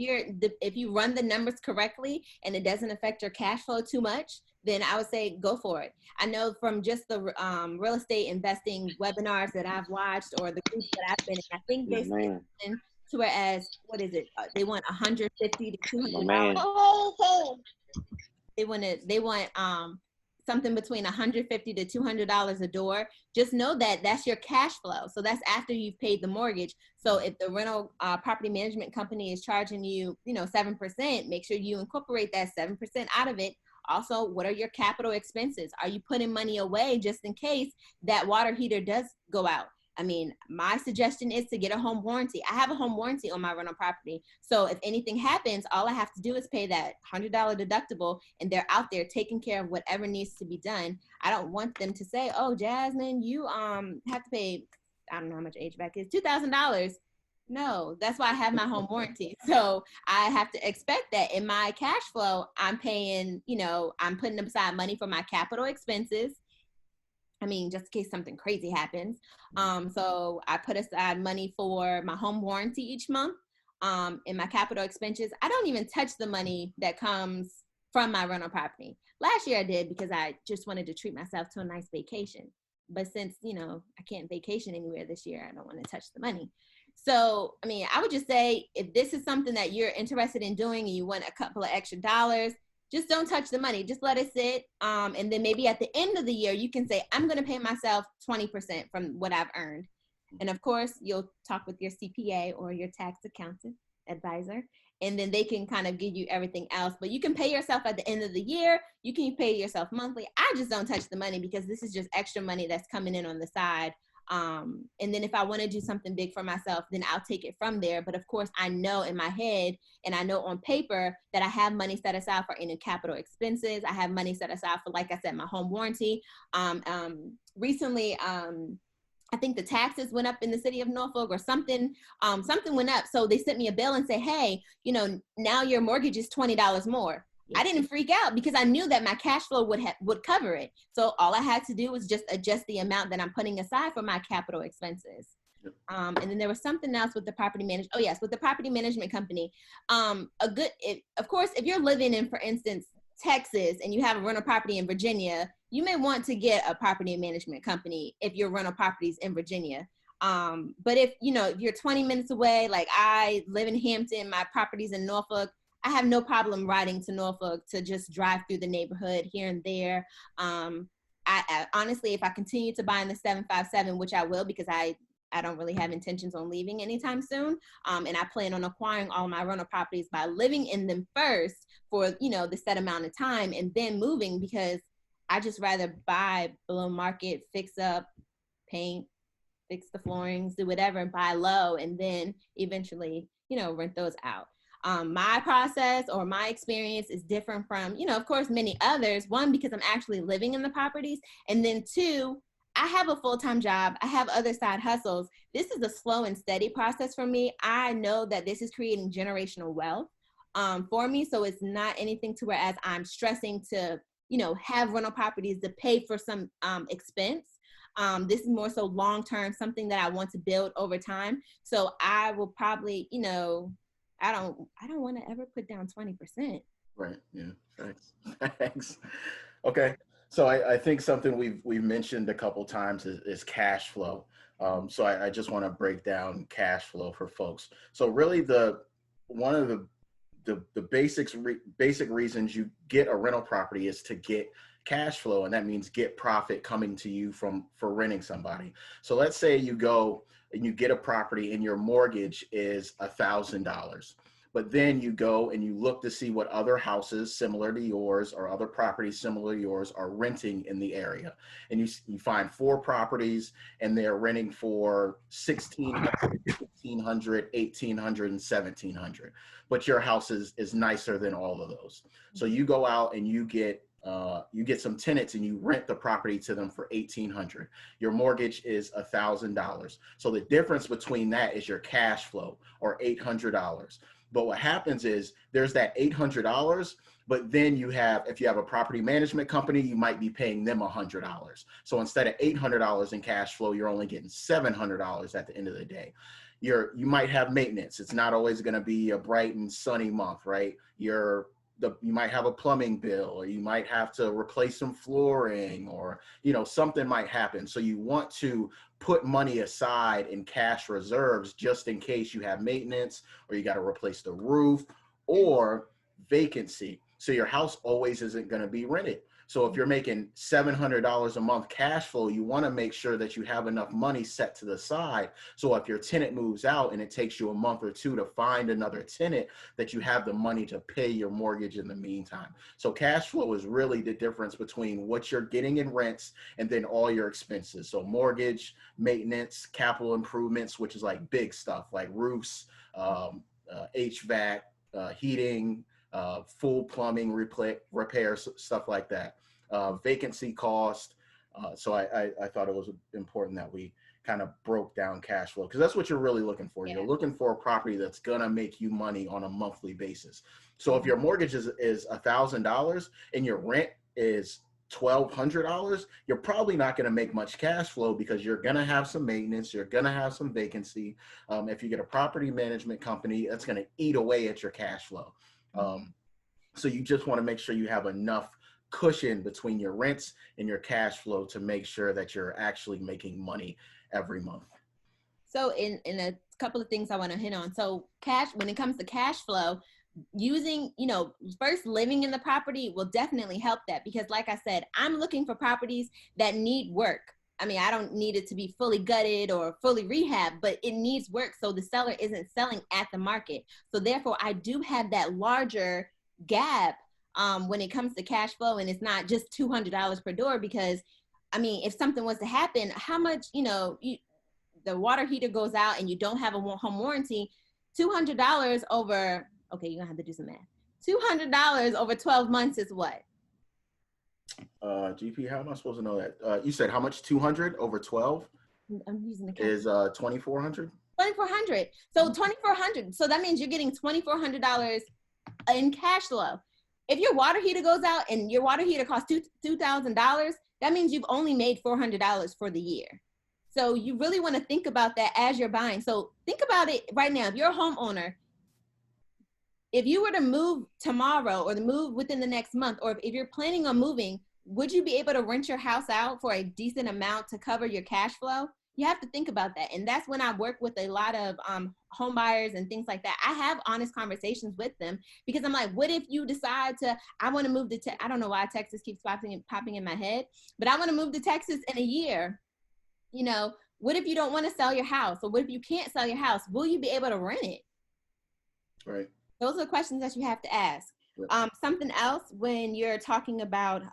you run the numbers correctly and it doesn't affect your cash flow too much, then I would say go for it. I know from just the real estate investing webinars that I've watched or the groups that I've been in, I think they to whereas, what is it? They want $150 to $200. They want something between $150 to $200 a door. Just know that that's your cash flow. So that's after you've paid the mortgage. So if the rental property management company is charging you, 7%, make sure you incorporate that 7% out of it. Also, what are your capital expenses? Are you putting money away just in case that water heater does go out? I mean, my suggestion is to get a home warranty. I have a home warranty on my rental property. So if anything happens, all I have to do is pay that $100 deductible, and they're out there taking care of whatever needs to be done. I don't want them to say, oh, Jasmine, you have to pay, I don't know how much HVAC is, $2,000. No, that's why I have my home warranty. So I have to expect that in my cash flow, I'm paying, I'm putting aside money for my capital expenses. I mean, just in case something crazy happens. So I put aside money for my home warranty each month. In my capital expenses, I don't even touch the money that comes from my rental property. Last year I did because I just wanted to treat myself to a nice vacation. But since, I can't vacation anywhere this year, I don't want to touch the money. So, I mean, I would just say if this is something that you're interested in doing and you want a couple of extra dollars, just don't touch the money. Just let it sit. And then maybe at the end of the year, you can say, I'm going to pay myself 20% from what I've earned. And of course, you'll talk with your CPA or your tax accountant advisor, and then they can kind of give you everything else. But you can pay yourself at the end of the year. You can pay yourself monthly. I just don't touch the money because this is just extra money that's coming in on the side And then if I want to do something big for myself, then I'll take it from there. But of course, I know in my head and I know on paper that I have money set aside for any capital expenses. I have money set aside for, like I said, my home warranty. Recently, I think the taxes went up in the city of Norfolk or something, something went up. So they sent me a bill and said, hey, you know, now your mortgage is $20 more. I didn't freak out because I knew that my cash flow would cover it. So all I had to do was just adjust the amount that I'm putting aside for my capital expenses. And then there was something else with the property management. Oh yes, with the property management company. Of course, if you're living in, for instance, Texas and you have a rental property in Virginia, you may want to get a property management company if your rental properties in Virginia. But if you're 20 minutes away, like I live in Hampton, my property's in Norfolk, I have no problem riding to Norfolk to just drive through the neighborhood here and there. I honestly, if I continue to buy in the 757, which I will because I don't really have intentions on leaving anytime soon. And I plan on acquiring all my rental properties by living in them first for, the set amount of time and then moving, because I just rather buy below market, fix up, paint, fix the floorings, do whatever, buy low, and then eventually, rent those out. My process or my experience is different from, of course, many others. One, because I'm actually living in the properties. And then two, I have a full-time job. I have other side hustles. This is a slow and steady process for me. I know that this is creating generational wealth for me. So it's not anything to whereas I'm stressing to, have rental properties to pay for some expense. This is more so long-term, something that I want to build over time. So I will probably, I don't want to ever put down 20%. Right. Yeah. Thanks. Thanks. Okay. So I think something we've mentioned a couple times is cash flow. So I just want to break down cash flow for folks. So really one of the basic reasons you get a rental property is to get cash flow, and that means get profit coming to you for renting somebody. So let's say you go and you get a property and your mortgage is $1,000. But then you go and you look to see what other houses similar to yours or other properties similar to yours are renting in the area. And you find 4 properties and they're renting for $1,600, $1,500, $1,800, and $1,700. But your house is nicer than all of those. So you go out and you get some tenants and you rent the property to them for $1,800. Your mortgage is $1,000. So the difference between that is your cash flow, or $800. But what happens is there's that $800, but then if you have a property management company, you might be paying them $100. So instead of $800 in cash flow, you're only getting $700 at the end of the day. You might have maintenance. It's not always going to be a bright and sunny month, right? You might have a plumbing bill, or you might have to replace some flooring, or something might happen. So you want to put money aside in cash reserves just in case you have maintenance, or you got to replace the roof, or vacancy. So your house always isn't going to be rented. So if you're making $700 a month cash flow, you want to make sure that you have enough money set to the side. So if your tenant moves out and it takes you a month or two to find another tenant, that you have the money to pay your mortgage in the meantime. So cash flow is really the difference between what you're getting in rents and then all your expenses. So mortgage, maintenance, capital improvements, which is like big stuff like roofs, HVAC, heating, full plumbing repairs, stuff like that. Vacancy cost. So I thought it was important that we kind of broke down cash flow, because that's what you're really looking for. Yeah. You're looking for a property that's gonna make you money on a monthly basis. So if your mortgage is $1,000 and your rent is $1,200, you're probably not going to make much cash flow, because you're going to have some maintenance, you're going to have some vacancy. If you get a property management company, that's going to eat away at your cash flow. So you just want to make sure you have enough cushion between your rents and your cash flow to make sure that you're actually making money every month. So in a couple of things I want to hit on. So when it comes to cash flow, using, first living in the property will definitely help that, because like I said, I'm looking for properties that need work. I mean, I don't need it to be fully gutted or fully rehabbed, but it needs work so the seller isn't selling at the market. So therefore, I do have that larger gap when it comes to cash flow, and it's not just $200 per door, because I mean, if something was to happen, how much, the water heater goes out and you don't have a home warranty, $200 over, okay, you're gonna have to do some math. $200 over 12 months is what? GP, how am I supposed to know that? You said how much? 200 over 12 I'm using the is 2,400. 2,400. So 2,400. So that means you're getting $2,400 in cash flow. If your water heater goes out and your water heater costs $2,000, that means you've only made $400 for the year. So you really want to think about that as you're buying. So think about it right now. If you're a homeowner, if you were to move tomorrow or to move within the next month, or if you're planning on moving, would you be able to rent your house out for a decent amount to cover your cash flow? You have to think about that. And that's when I work with a lot of home buyers and things like that. I have honest conversations with them because I'm like, what if you decide to, I want to move to, I don't know why Texas keeps popping in my head, but I want to move to Texas in a year. What if you don't want to sell your house? Or what if you can't sell your house? Will you be able to rent it? Right. Those are the questions that you have to ask. Something else when you're talking about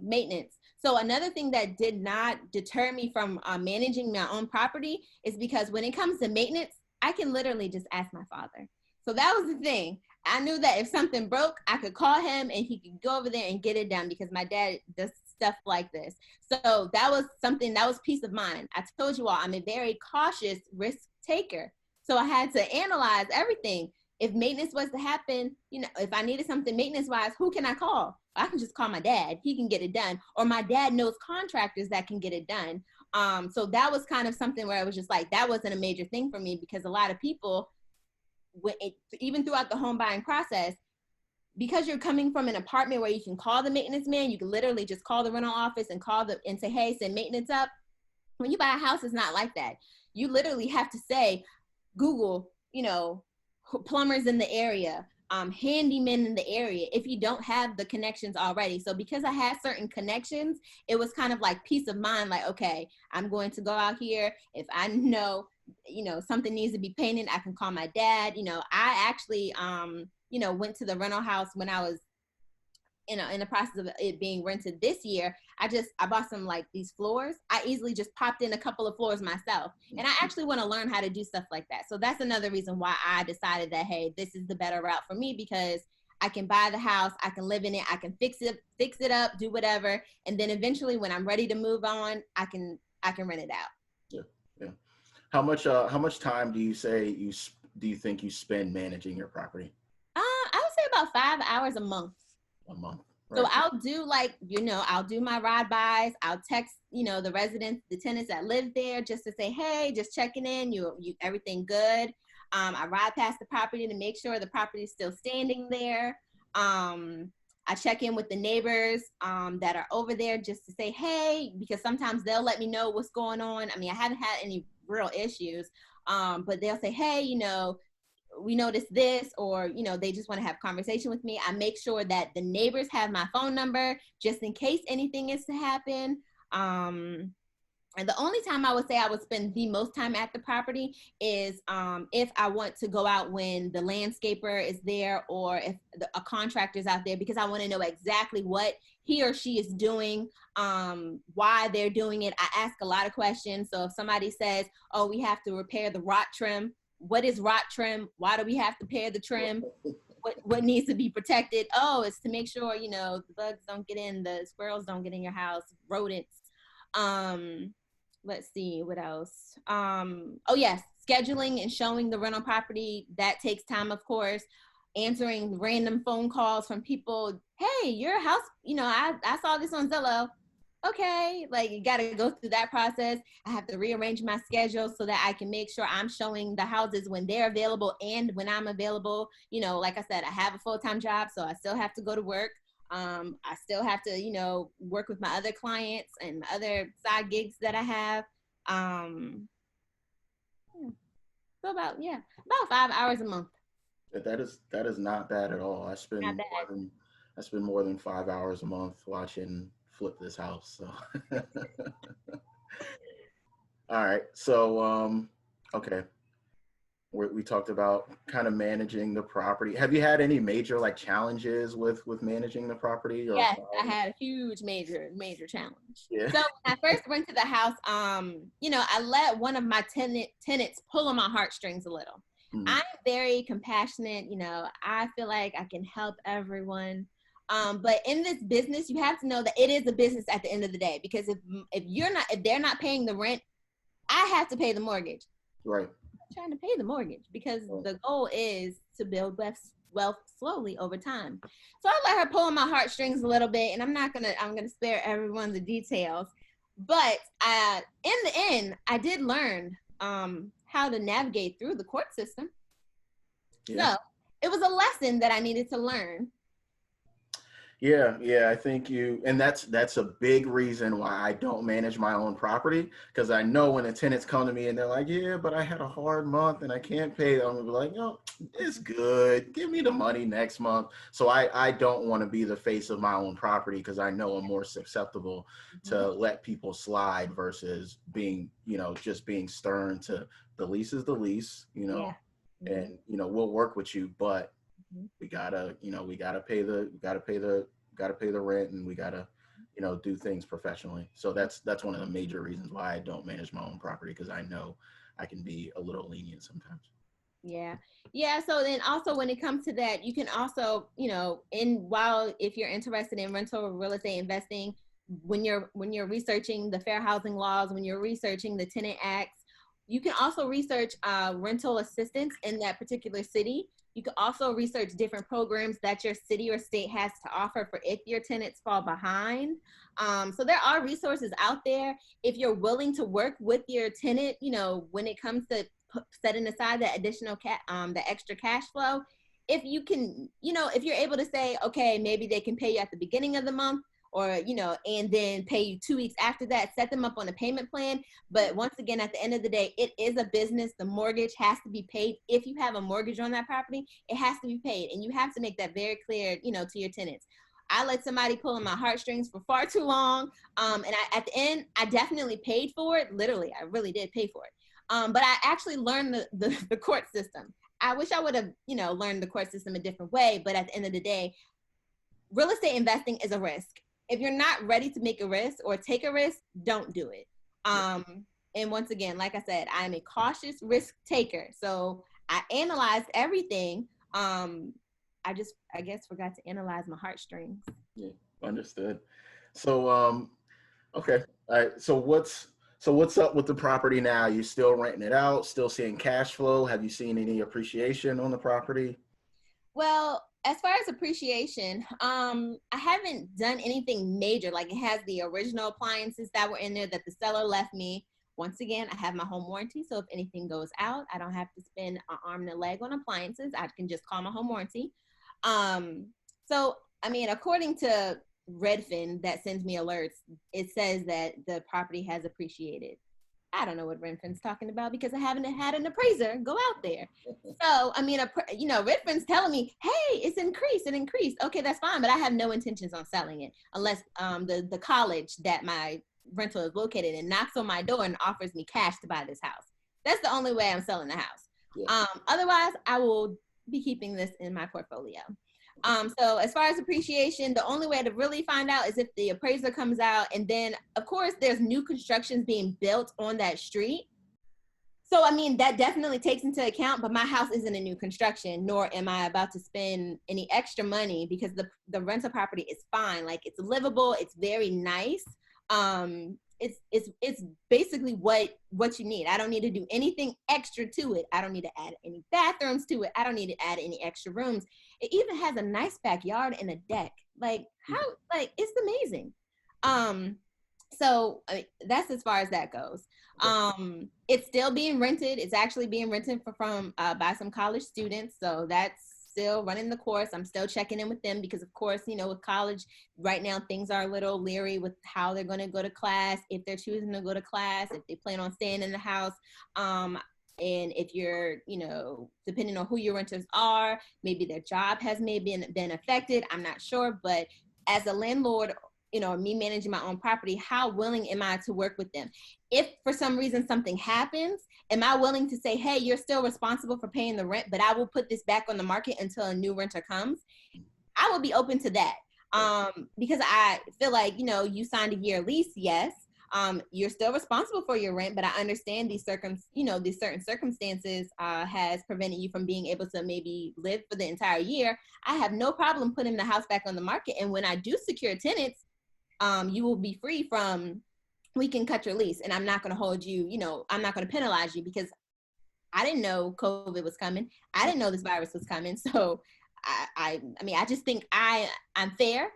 maintenance. So another thing that did not deter me from managing my own property is because when it comes to maintenance, I can literally just ask my father. So that was the thing. I knew that if something broke, I could call him and he could go over there and get it done because my dad does stuff like this. So that was something, that was peace of mind. I told you all, I'm a very cautious risk taker. So I had to analyze everything. If maintenance was to happen, if I needed something maintenance wise, who can I call? I can just call my dad. He can get it done. Or my dad knows contractors that can get it done. So that was kind of something where I was just like, that wasn't a major thing for me because a lot of people, even throughout the home buying process, because you're coming from an apartment where you can call the maintenance man, you can literally just call the rental office and say, hey, send maintenance up. When you buy a house, it's not like that. You literally have to say, Google, plumbers in the area, handymen in the area, if you don't have the connections already. So because I had certain connections, it was kind of like peace of mind, like, okay, I'm going to go out here. If I know, something needs to be painted, I can call my dad. I actually, went to the rental house when I was in the process of it being rented this year. I bought some like these floors. I easily just popped in a couple of floors myself. And I actually want to learn how to do stuff like that. So that's another reason why I decided that, hey, this is the better route for me because I can buy the house, I can live in it, I can fix it up, do whatever. And then eventually when I'm ready to move on, I can rent it out. Yeah. How much time do you think you spend managing your property? I would say about 5 hours a month. A month. Right. So I'll do I'll do my ride bys. I'll text, the residents, the tenants that live there just to say, hey, just checking in, you everything good. I ride past the property to make sure the property is still standing there. I check in with the neighbors that are over there just to say, hey, because sometimes they'll let me know what's going on. I mean, I haven't had any real issues, but they'll say, hey, we noticed this, or, they just want to have conversation with me. I make sure that the neighbors have my phone number just in case anything is to happen. And the only time I would say I would spend the most time at the property is if I want to go out when the landscaper is there or if a contractor is out there, because I want to know exactly what he or she is doing, why they're doing it. I ask a lot of questions. So if somebody says, oh, we have to repair the rot trim, what is rot trim? Why do we have to repair the trim? What needs to be protected? Oh, it's to make sure, the bugs don't get in, the squirrels don't get in your house, rodents. Let's see, what else? Oh yes, scheduling and showing the rental property, that takes time, of course. Answering random phone calls from people. Hey, your house, I saw this on Zillow. Okay, like you got to go through that process. I have to rearrange my schedule so that I can make sure I'm showing the houses when they're available and when I'm available. Like I said, I have a full-time job, so I still have to go to work. I still have to, work with my other clients and my other side gigs that I have. So about 5 hours a month. That is not bad at all. I spend more than 5 hours a month watching flip this house. So all right. So okay. we talked about kind of managing the property. Have you had any major like challenges with managing the property or Yes, I problems? had a huge, major challenge. Yeah. So when I first rented the house, I let one of my tenants pull on my heartstrings a little. Mhm. I'm very compassionate. I feel like I can help everyone. But in this business, you have to know that it is a business at the end of the day, because if they're not paying the rent, I have to pay the mortgage. Right. I'm trying to pay the mortgage because Right. the goal is to build wealth slowly over time. So I let her pull on my heartstrings a little bit, and I'm gonna spare everyone the details. But in the end, I did learn how to navigate through the court system. Yeah. So it was a lesson that I needed to learn. Yeah, yeah, I think and that's a big reason why I don't manage my own property, because I know when the tenants come to me and they're like, yeah, but I had a hard month and I can't pay, I'm gonna be like, no, it's good. Give me the money next month. So I don't want to be the face of my own property, because I know I'm more susceptible Mhm. to let people slide versus being, just being stern to the lease is the lease, Yeah. Mhm. and we'll work with you, but Mhm. we gotta pay the rent, and we gotta do things professionally. So that's one of the major reasons why I don't manage my own property, because I know I can be a little lenient sometimes. Yeah. Yeah. So then also when it comes to that, you can also, if you're interested in rental real estate investing, when you're researching the fair housing laws, when you're researching the tenant acts, you can also research rental assistance in that particular city. You can also research different programs that your city or state has to offer for if your tenants fall behind. So there are resources out there if you're willing to work with your tenant, when it comes to setting aside the additional the extra cash flow. If you can, if you're able to say, okay, maybe they can pay you at the beginning of the month, or and then pay you 2 weeks after that, set them up on a payment plan. But once again, at the end of the day, it is a business. The mortgage has to be paid. If you have a mortgage on that property, it has to be paid, and you have to make that very clear, to your tenants. I let somebody pull on my heartstrings for far too long, and at the end, I definitely paid for it. Literally, I really did pay for it. But I actually learned the court system. I wish I would have, learned the court system a different way. But at the end of the day, real estate investing is a risk. If you're not ready to make a risk or take a risk, don't do it. And once again, like I said, I'm a cautious risk taker. So I analyzed everything. I guess forgot to analyze my heartstrings. Yeah, understood. So okay, all right. So what's up with the property now? You still renting it out? Still seeing cash flow? Have you seen any appreciation on the property? Well, as far as appreciation, I haven't done anything major. Like, it has the original appliances that were in there that the seller left me. Once again, I have my home warranty, so if anything goes out, I don't have to spend an arm and a leg on appliances. I can just call my home warranty. Um, so I mean, according to Redfin that sends me alerts, it says that the property has appreciated. I don't know what Redfin's talking about because I haven't had an appraiser go out there. So, I mean, Redfin's telling me, hey, it's increased, it increased. Okay, that's fine, but I have no intentions on selling it unless the college that my rental is located in knocks on my door and offers me cash to buy this house. That's the only way I'm selling the house. Yeah. Otherwise, I will be keeping this in my portfolio. So as far as appreciation, the only way to really find out is if the appraiser comes out, and then of course there's new constructions being built on that street. So I mean that definitely takes into account, but my house isn't a new construction, nor am I about to spend any extra money because the rental property is fine. Like, it's livable, it's very nice. It's basically what you need. I don't need to do anything extra to it. I don't need to add any bathrooms to it. I don't need to add any extra rooms. It even has a nice backyard and a deck. Like, it's amazing. So that's as far as that goes. It's still being rented. It's actually being rented from by some college students. So that's still running the course. I'm still checking in with them because, of course, with college right now, things are a little leery with how they're going to go to class, if they're choosing to go to class, if they plan on staying in the house. And if you're, depending on who your renters are, maybe their job has maybe been affected. I'm not sure. But as a landlord, me managing my own property, how willing am I to work with them? If for some reason something happens, am I willing to say, hey, you're still responsible for paying the rent, but I will put this back on the market until a new renter comes? I would be open to that. Because I feel like, you signed a year lease, yes. You're still responsible for your rent, but I understand these certain circumstances has prevented you from being able to maybe live for the entire year. I have no problem putting the house back on the market. And when I do secure tenants, you will be free from, we can cut your lease, and I'm not going to hold you, I'm not going to penalize you, because I didn't know COVID was coming. I didn't know this virus was coming. So I just think I'm fair.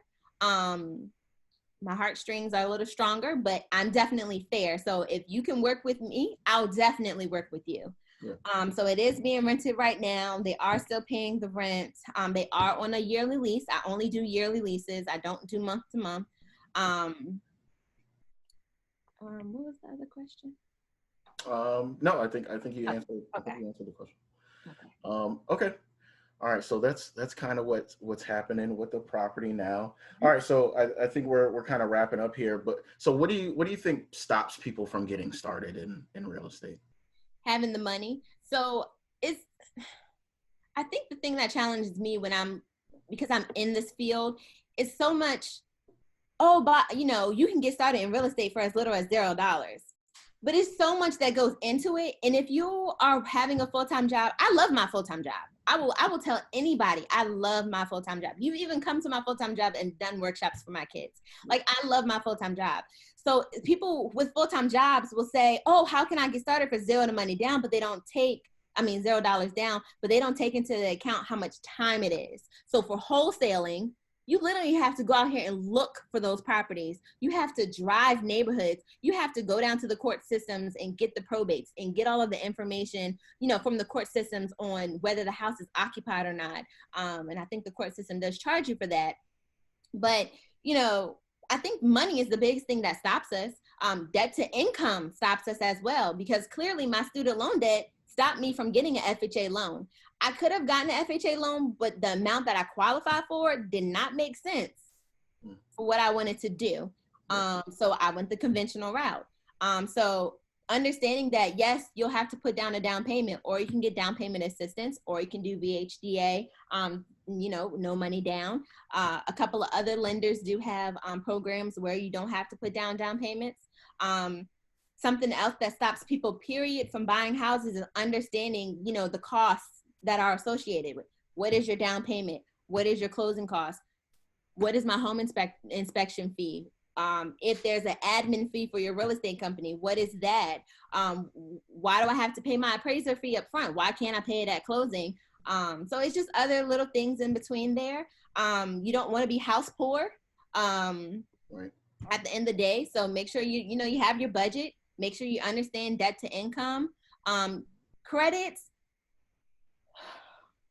My heartstrings are a little stronger, but I'm definitely fair. So if you can work with me, I'll definitely work with you. Yeah. So it is being rented right now. They are still paying the rent. They are on a yearly lease. I only do yearly leases. I don't do month to month. What was the other question? No, I think you answered. Okay. I think you answered the question. Okay. Okay. All right, so that's kind of what's happening with the property now. All right, so I think we're kind of wrapping up here. But so what do you think stops people from getting started in real estate? Having the money. So I think the thing that challenges me because I'm in this field is so much. Oh, but you can get started in real estate for as little as $0. But it's so much that goes into it. And if you are having a full-time job, I love my full-time job. I will tell anybody, I love my full-time job. You've even come to my full-time job and done workshops for my kids. Like, I love my full-time job. So people with full-time jobs will say, oh, how can I get started for $0 money down? But they don't take, $0 down, but they don't take into account how much time it is. So for wholesaling, you literally have to go out here and look for those properties. You have to drive neighborhoods. You have to go down to the court systems and get the probates and get all of the information, from the court systems on whether the house is occupied or not. And I think the court system does charge you for that. But, I think money is the biggest thing that stops us. Debt to income stops us as well, because clearly my student loan debt stopped me from getting an FHA loan. I could have gotten an FHA loan, but the amount that I qualified for did not make sense for what I wanted to do. So I went the conventional route. So understanding that, yes, you'll have to put down a down payment, or you can get down payment assistance, or you can do VHDA, no money down. A couple of other lenders do have programs where you don't have to put down payments. Something else that stops people, period, from buying houses is understanding, the costs that are associated with. What is your down payment? What is your closing cost? What is my home inspection fee? If there's an admin fee for your real estate company, what is that? Why do I have to pay my appraiser fee up front? Why can't I pay it at closing? So it's just other little things in between there. You don't want to be house poor right. At the end of the day. So make sure you have your budget. Make sure you understand debt to income. Credits.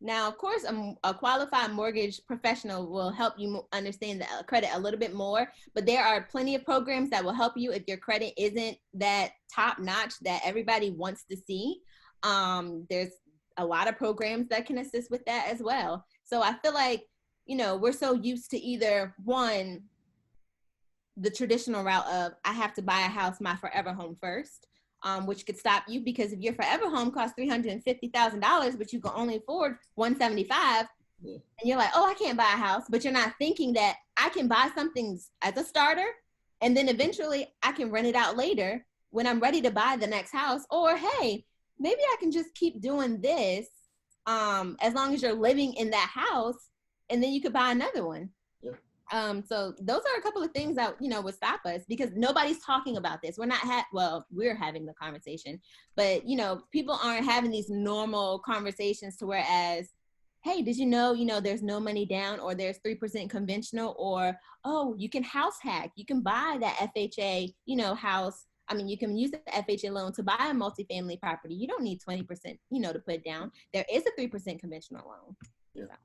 Now, of course, a qualified mortgage professional will help you understand the credit a little bit more, but there are plenty of programs that will help you if your credit isn't that top notch that everybody wants to see. There's a lot of programs that can assist with that as well. So I feel like, we're so used to either one, the traditional route of I have to buy a house, my forever home first. Which could stop you, because if your forever home costs $350,000, but you can only afford $175,000, and you're like, oh, I can't buy a house, but you're not thinking that I can buy something as a starter, and then eventually I can rent it out later when I'm ready to buy the next house. Or, hey, maybe I can just keep doing this as long as you're living in that house, and then you could buy another one. So those are a couple of things that, would stop us, because nobody's talking about this. We're not, we're having the conversation, but, people aren't having these normal conversations to whereas, hey, did you know, there's no money down, or there's 3% conventional, or, oh, you can house hack. You can buy that FHA, house. You can use the FHA loan to buy a multifamily property. You don't need 20%, to put down. There is a 3% conventional loan. Yeah.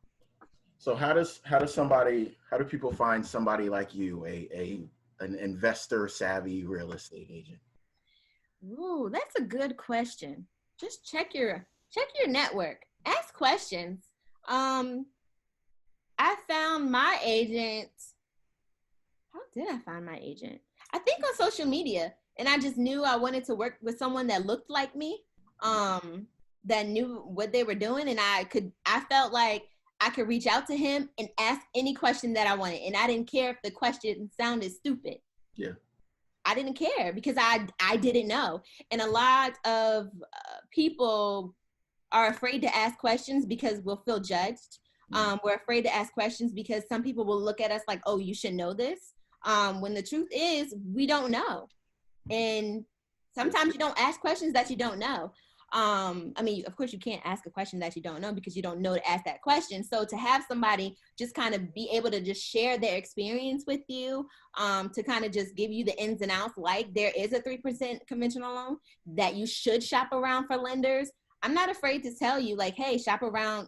So how do people find somebody like you, an investor savvy real estate agent? Ooh, that's a good question. Just check your network. Ask questions. I found my agent, how did I find my agent? I think on social media, and I just knew I wanted to work with someone that looked like me, that knew what they were doing, and I felt like I could reach out to him and ask any question that I wanted, and I didn't care if the question sounded stupid. Yeah. I didn't care because I didn't know. And a lot of people are afraid to ask questions because we'll feel judged. We're afraid to ask questions because some people will look at us like, oh, you should know this. When the truth is, we don't know. And sometimes you don't ask questions that you don't know. I mean, of course, you can't ask a question that you don't know because you don't know to ask that question. So to have somebody just kind of be able to just share their experience with you, to kind of just give you the ins and outs, like there is a 3% conventional loan that you should shop around for lenders. I'm not afraid to tell you, like, hey, shop around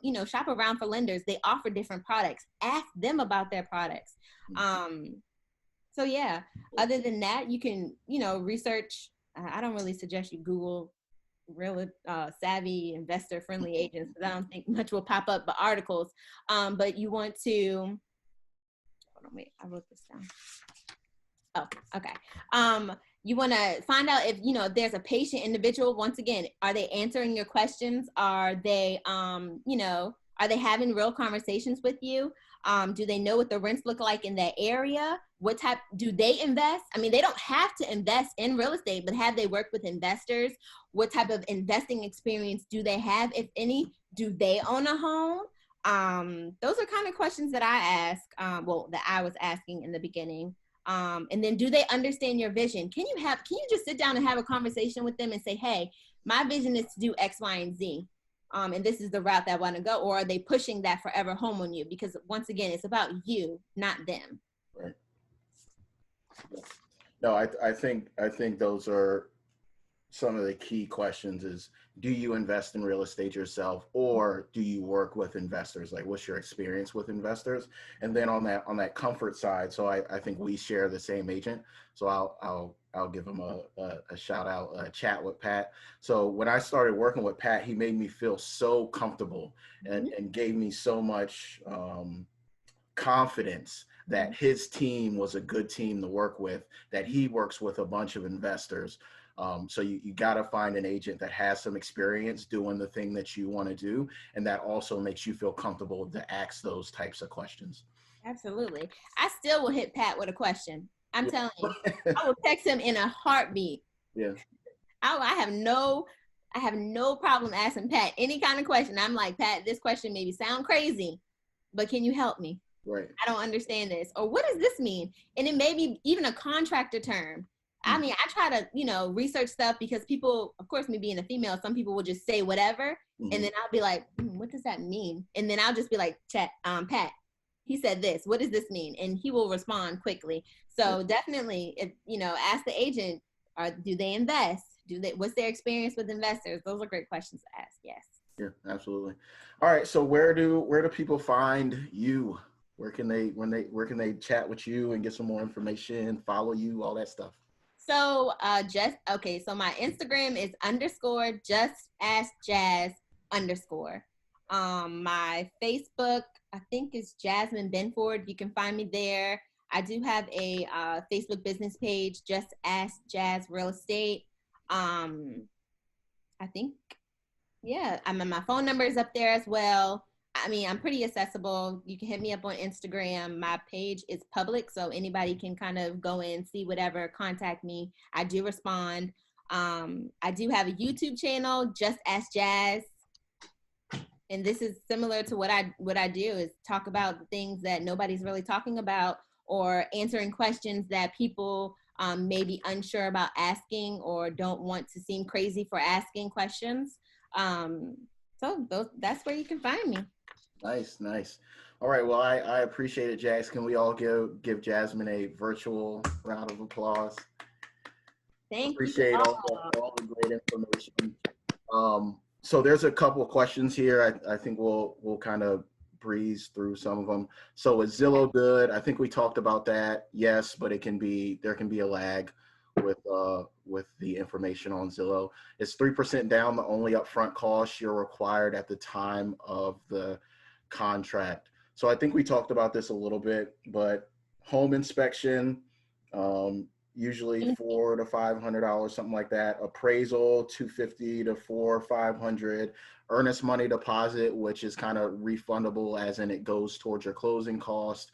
for lenders. They offer different products. Ask them about their products. So yeah, other than that, you can, research. I don't really suggest you Google real savvy investor friendly agents, because I don't think much will pop up but articles. But you want to, hold on, wait, I wrote this down. Oh, okay. You want to find out if, if there's a patient individual. Once again, are they answering your questions? Are they, are they having real conversations with you? Do they know what the rents look like in that area? What type, do they invest? I mean, they don't have to invest in real estate, but have they worked with investors? What type of investing experience do they have, if any? Do they own a home? Those are kind of questions that I ask, that I was asking in the beginning. And then, do they understand your vision? Can you just sit down and have a conversation with them and say, hey, my vision is to do X, Y, and Z. And this is the route that I want to go. Or are they pushing that forever home on you? Because once again, it's about you, not them. Right. No, I think those are some of the key questions. Is, do you invest in real estate yourself, or do you work with investors? Like, what's your experience with investors? And then on that comfort side, so I think we share the same agent. So I'll give him a shout out, a chat with Pat. So when I started working with Pat, he made me feel so comfortable and gave me so much confidence that his team was a good team to work with, that he works with a bunch of investors. So you got to find an agent that has some experience doing the thing that you want to do, and that also makes you feel comfortable to ask those types of questions. Absolutely. I still will hit Pat with a question. I'm telling you, I will text him in a heartbeat. Yeah. I have no problem asking Pat any kind of question. I'm like, Pat, this question maybe sound crazy, but can you help me? Right. I don't understand this. Or what does this mean? And it may be even a contractor term. I mean, I try to, research stuff, because people, of course, me being a female, some people will just say whatever. And then I'll be like, what does that mean? And then I'll just be like, Pat, he said this, what does this mean? And he will respond quickly. So definitely, if, ask the agent, do they invest? What's their experience with investors? Those are great questions to ask. Yes. Yeah, absolutely. All right. So where do people find you? Where can they chat with you and get some more information, follow you, all that stuff? So so my Instagram is _JustAskJazz_. My Facebook, I think, is Jasmine Benford. You can find me there. I do have a Facebook business page, Just Ask Jazz Real Estate. I think, yeah, my phone number is up there as well. I mean, I'm pretty accessible. You can hit me up on Instagram. My page is public, so anybody can kind of go in, see whatever, contact me. I do respond. I do have a YouTube channel, Just Ask Jazz. And this is similar to what I do, is talk about the things that nobody's really talking about, or answering questions that people may be unsure about asking, or don't want to seem crazy for asking questions. So that's where you can find me. Nice. All right. Well, I appreciate it, Jazz. Can we all give Jasmine a virtual round of applause? Thank Appreciate you. all the great information. So there's a couple of questions here. I think we'll kind of breeze through some of them. So is Zillow good? I think we talked about that. Yes, but there can be a lag with the information on Zillow. It's 3% down, the only upfront cost you're required at the time of the contract. So I think we talked about this a little bit, but home inspection, Usually $400 to $500, something like that. Appraisal, $250 to $400 or $500. Earnest money deposit, which is kind of refundable, as in it goes towards your closing cost.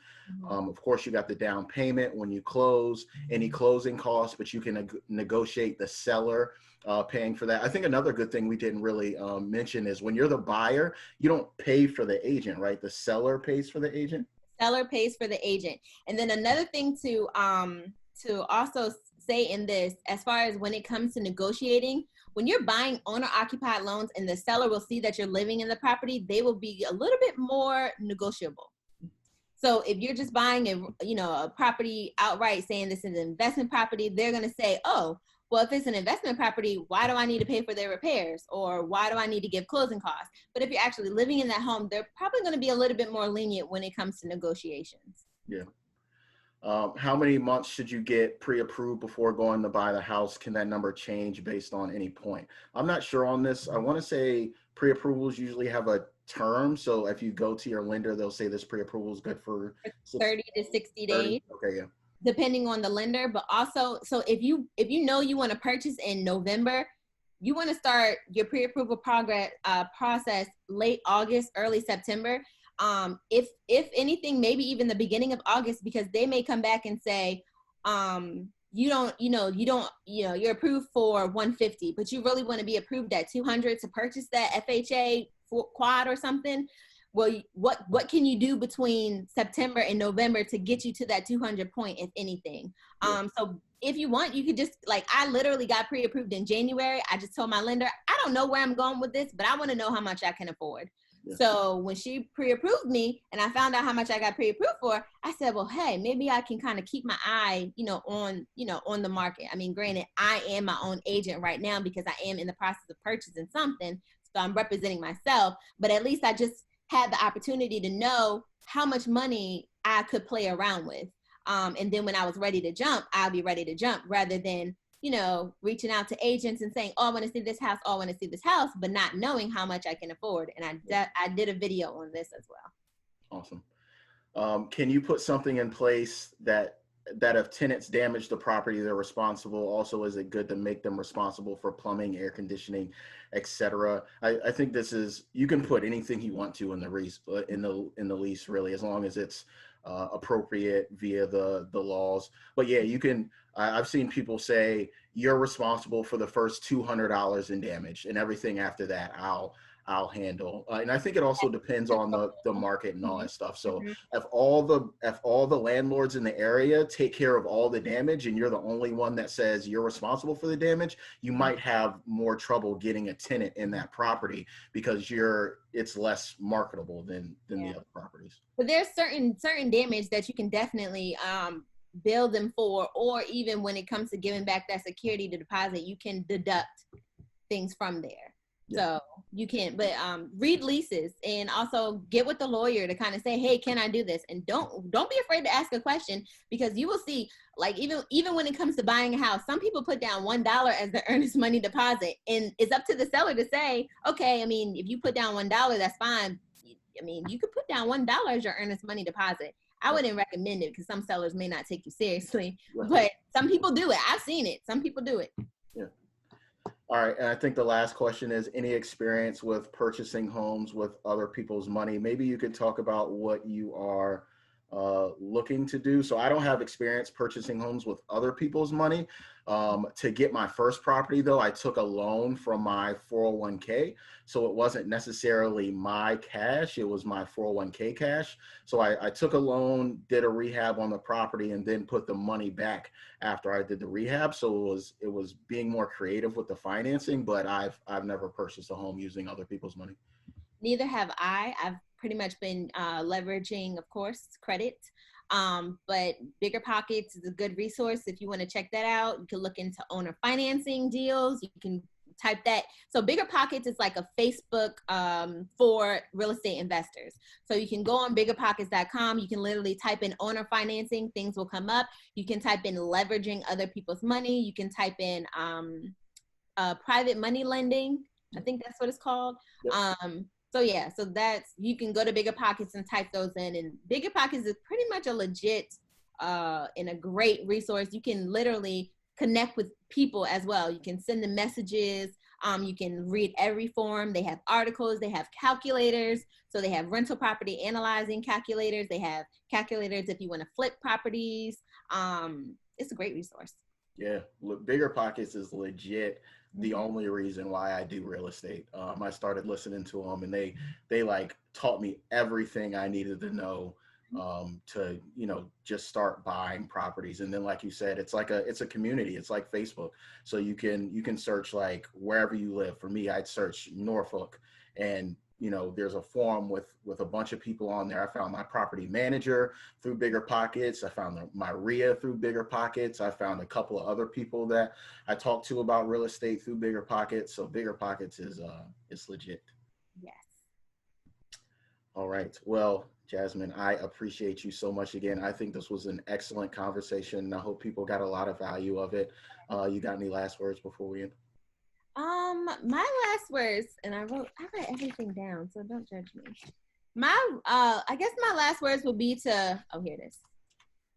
Of course, you got the down payment when you close, any closing costs, but you can negotiate the seller paying for that. I think another good thing we didn't really mention is when you're the buyer, you don't pay for the agent, right? The seller pays for the agent. Seller pays for the agent. And then another thing to also say in this, as far as when it comes to negotiating, when you're buying owner occupied loans and the seller will see that you're living in the property, they will be a little bit more negotiable. So if you're just buying a property outright saying this is an investment property, they're going to say, oh, well, if it's an investment property, why do I need to pay for their repairs? Or why do I need to give closing costs? But if you're actually living in that home, they're probably going to be a little bit more lenient when it comes to negotiations. Yeah. How many months should you get pre-approved before going to buy the house? Can that number change based on any point? I'm not sure on this. I want to say pre-approvals usually have a term. So if you go to your lender, they'll say this pre-approval is good for 30 to 60 days. Okay, yeah. Depending on the lender, but also, so if you know you want to purchase in November, you want to start your pre-approval process late August, early September. If anything, maybe even the beginning of August, because they may come back and say, you're approved for 150, but you really want to be approved at 200 to purchase that FHA quad or something. Well, what can you do between September and November to get you to that 200 point, if anything? Yeah. So if you want, you could just, like, I literally got pre-approved in January. I just told my lender, I don't know where I'm going with this, but I want to know how much I can afford. Yeah. So when she pre-approved me and I found out how much I got pre-approved for, I said, well, hey, maybe I can kind of keep my eye, on the market. I mean, granted, I am my own agent right now because I am in the process of purchasing something. So I'm representing myself, but at least I just had the opportunity to know how much money I could play around with. And then when I was ready to jump, I'll be ready to jump, rather than, reaching out to agents and saying, oh, I want to see this house. Oh, I want to see this house, but not knowing how much I can afford. And I did a video on this as well. Awesome. Can you put something in place that if tenants damage the property, they're responsible? Also, is it good to make them responsible for plumbing, air conditioning, etc.? I think this is, you can put anything you want to in the lease, really, as long as it's appropriate via the laws. But yeah, you can. I've seen people say you're responsible for the first $200 in damage, and everything after that I'll handle. And I think it also depends on the market and all that stuff. So if all the landlords in the area take care of all the damage and you're the only one that says you're responsible for the damage, you might have more trouble getting a tenant in that property because it's less marketable than the other properties. But there's certain damage that you can definitely bill them for, or even when it comes to giving back that security deposit, you can deduct things from there. Yeah. So you can, but read leases and also get with the lawyer to kind of say, hey, can I do this? And don't be afraid to ask a question, because you will see, like, even when it comes to buying a house, some people put down $1 as the earnest money deposit, and it's up to the seller to say, okay, I mean, if you put down $1, that's fine. I mean, you could put down $1 as your earnest money deposit. I wouldn't recommend it because some sellers may not take you seriously, but some people do it. I've seen it. Some people do it. Yeah. All right. And I think the last question is, any experience with purchasing homes with other people's money? Maybe you could talk about what you are looking to do. So I don't have experience purchasing homes with other people's money. To get my first property, though, I took a loan from my 401k. So it wasn't necessarily my cash, it was my 401k cash. So I took a loan, did a rehab on the property, and then put the money back after I did the rehab. So it was being more creative with the financing, but I've never purchased a home using other people's money. Neither have I. I've pretty much been leveraging, of course, credit. But Bigger Pockets is a good resource. If you want to check that out, you can look into owner financing deals. You can type that. So Bigger Pockets is like a Facebook for real estate investors. So you can go on biggerpockets.com. You can literally type in owner financing. Things will come up. You can type in leveraging other people's money. You can type in private money lending. I think that's what it's called. Yep. So yeah, you can go to Bigger Pockets and type those in, and Bigger Pockets is pretty much a legit and a great resource. You can literally connect with people as well. You can send them messages. You can read every form. They have articles. They have calculators. So they have rental property analyzing calculators. They have calculators if you want to flip properties. It's a great resource. Yeah, look, Bigger Pockets is legit the only reason why I do real estate. I started listening to them, and they like taught me everything I needed to know to, you know, just start buying properties. And then, like you said, it's a community. It's like Facebook. So you can search like wherever you live. For me, I'd search Norfolk, and you know, there's a forum with a bunch of people on there. I found my property manager through Bigger Pockets. I found my RIA through Bigger Pockets. I found a couple of other people that I talked to about real estate through Bigger Pockets. So Bigger Pockets is legit. Yes. All right. Well, Jasmine, I appreciate you so much again. I think this was an excellent conversation. I hope people got a lot of value of it. You got any last words before we end? My last words, and I wrote everything down, so don't judge me. I guess my last words would be to, oh, here it is.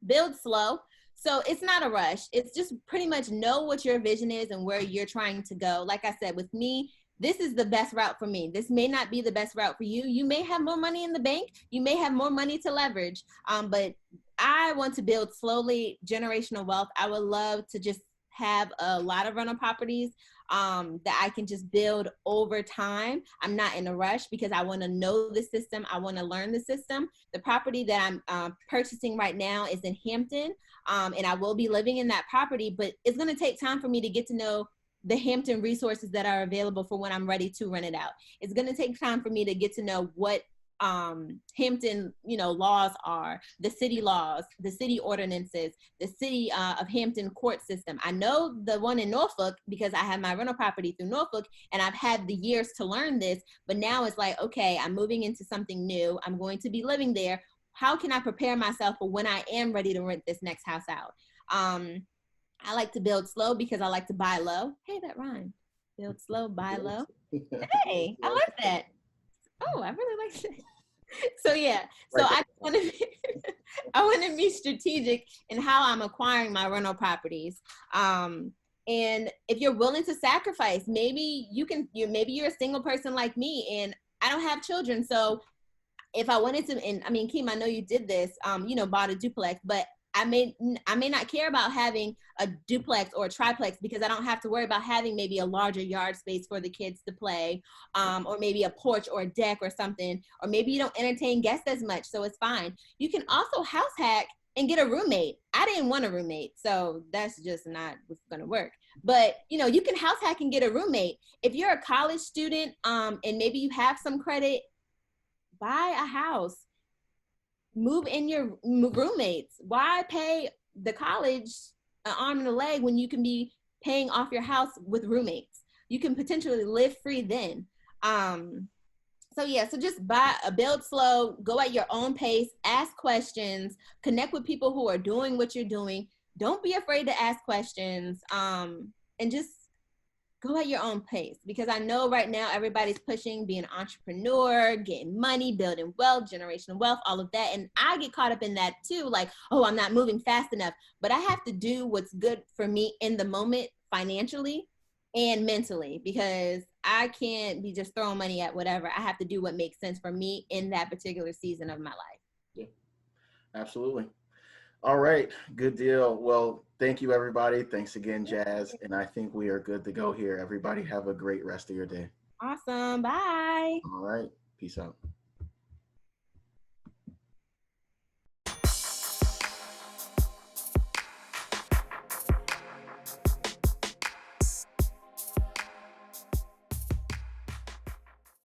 Build slow. So it's not a rush. It's just pretty much know what your vision is and where you're trying to go. Like I said, with me, this is the best route for me. This may not be the best route for you. You may have more money in the bank. You may have more money to leverage. But I want to build slowly generational wealth. I would love to just have a lot of rental properties that I can just build over time. I'm not in a rush because I want to know the system. I want to learn the system. The property that I'm purchasing right now is in Hampton, and I will be living in that property, but it's going to take time for me to get to know the Hampton resources that are available for when I'm ready to rent it out. It's going to take time for me to get to know what Hampton, you know, laws are, the city laws, the city ordinances, the city of Hampton court system. I know the one in Norfolk because I have my rental property through Norfolk, and I've had the years to learn this, but now it's like, okay, I'm moving into something new. I'm going to be living there. How can I prepare myself for when I am ready to rent this next house out? I like to build slow because I like to buy low. Hey, that rhymed. Build slow, buy low. Hey, I like that. Oh, I really like that. So yeah, so I want to be strategic in how I'm acquiring my rental properties. And if you're willing to sacrifice, maybe you're a single person like me, and I don't have children. So if I wanted to, and I mean, Keem, I know you did this, you know, bought a duplex, but I may not care about having a duplex or a triplex because I don't have to worry about having maybe a larger yard space for the kids to play, or maybe a porch or a deck or something, or maybe you don't entertain guests as much, so it's fine. You can also house hack and get a roommate. I didn't want a roommate, so that's just not what's gonna work. But you know, you can house hack and get a roommate. If you're a college student, and maybe you have some credit, buy a house. Move in your roommates. Why pay the college an arm and a leg when you can be paying off your house with roommates? You can potentially live free then. So yeah, so just build slow, go at your own pace, ask questions, connect with people who are doing what you're doing. Don't be afraid to ask questions, and just go at your own pace, because I know right now everybody's pushing being an entrepreneur, getting money, building wealth, generational wealth, all of that. And I get caught up in that too. Like, oh, I'm not moving fast enough, but I have to do what's good for me in the moment financially and mentally, because I can't be just throwing money at whatever. I have to do what makes sense for me in that particular season of my life. Yeah, absolutely. All right, good deal. Well, thank you, everybody. Thanks again, Jazz. And I think we are good to go here. Everybody have a great rest of your day. Awesome. Bye. All right, peace out.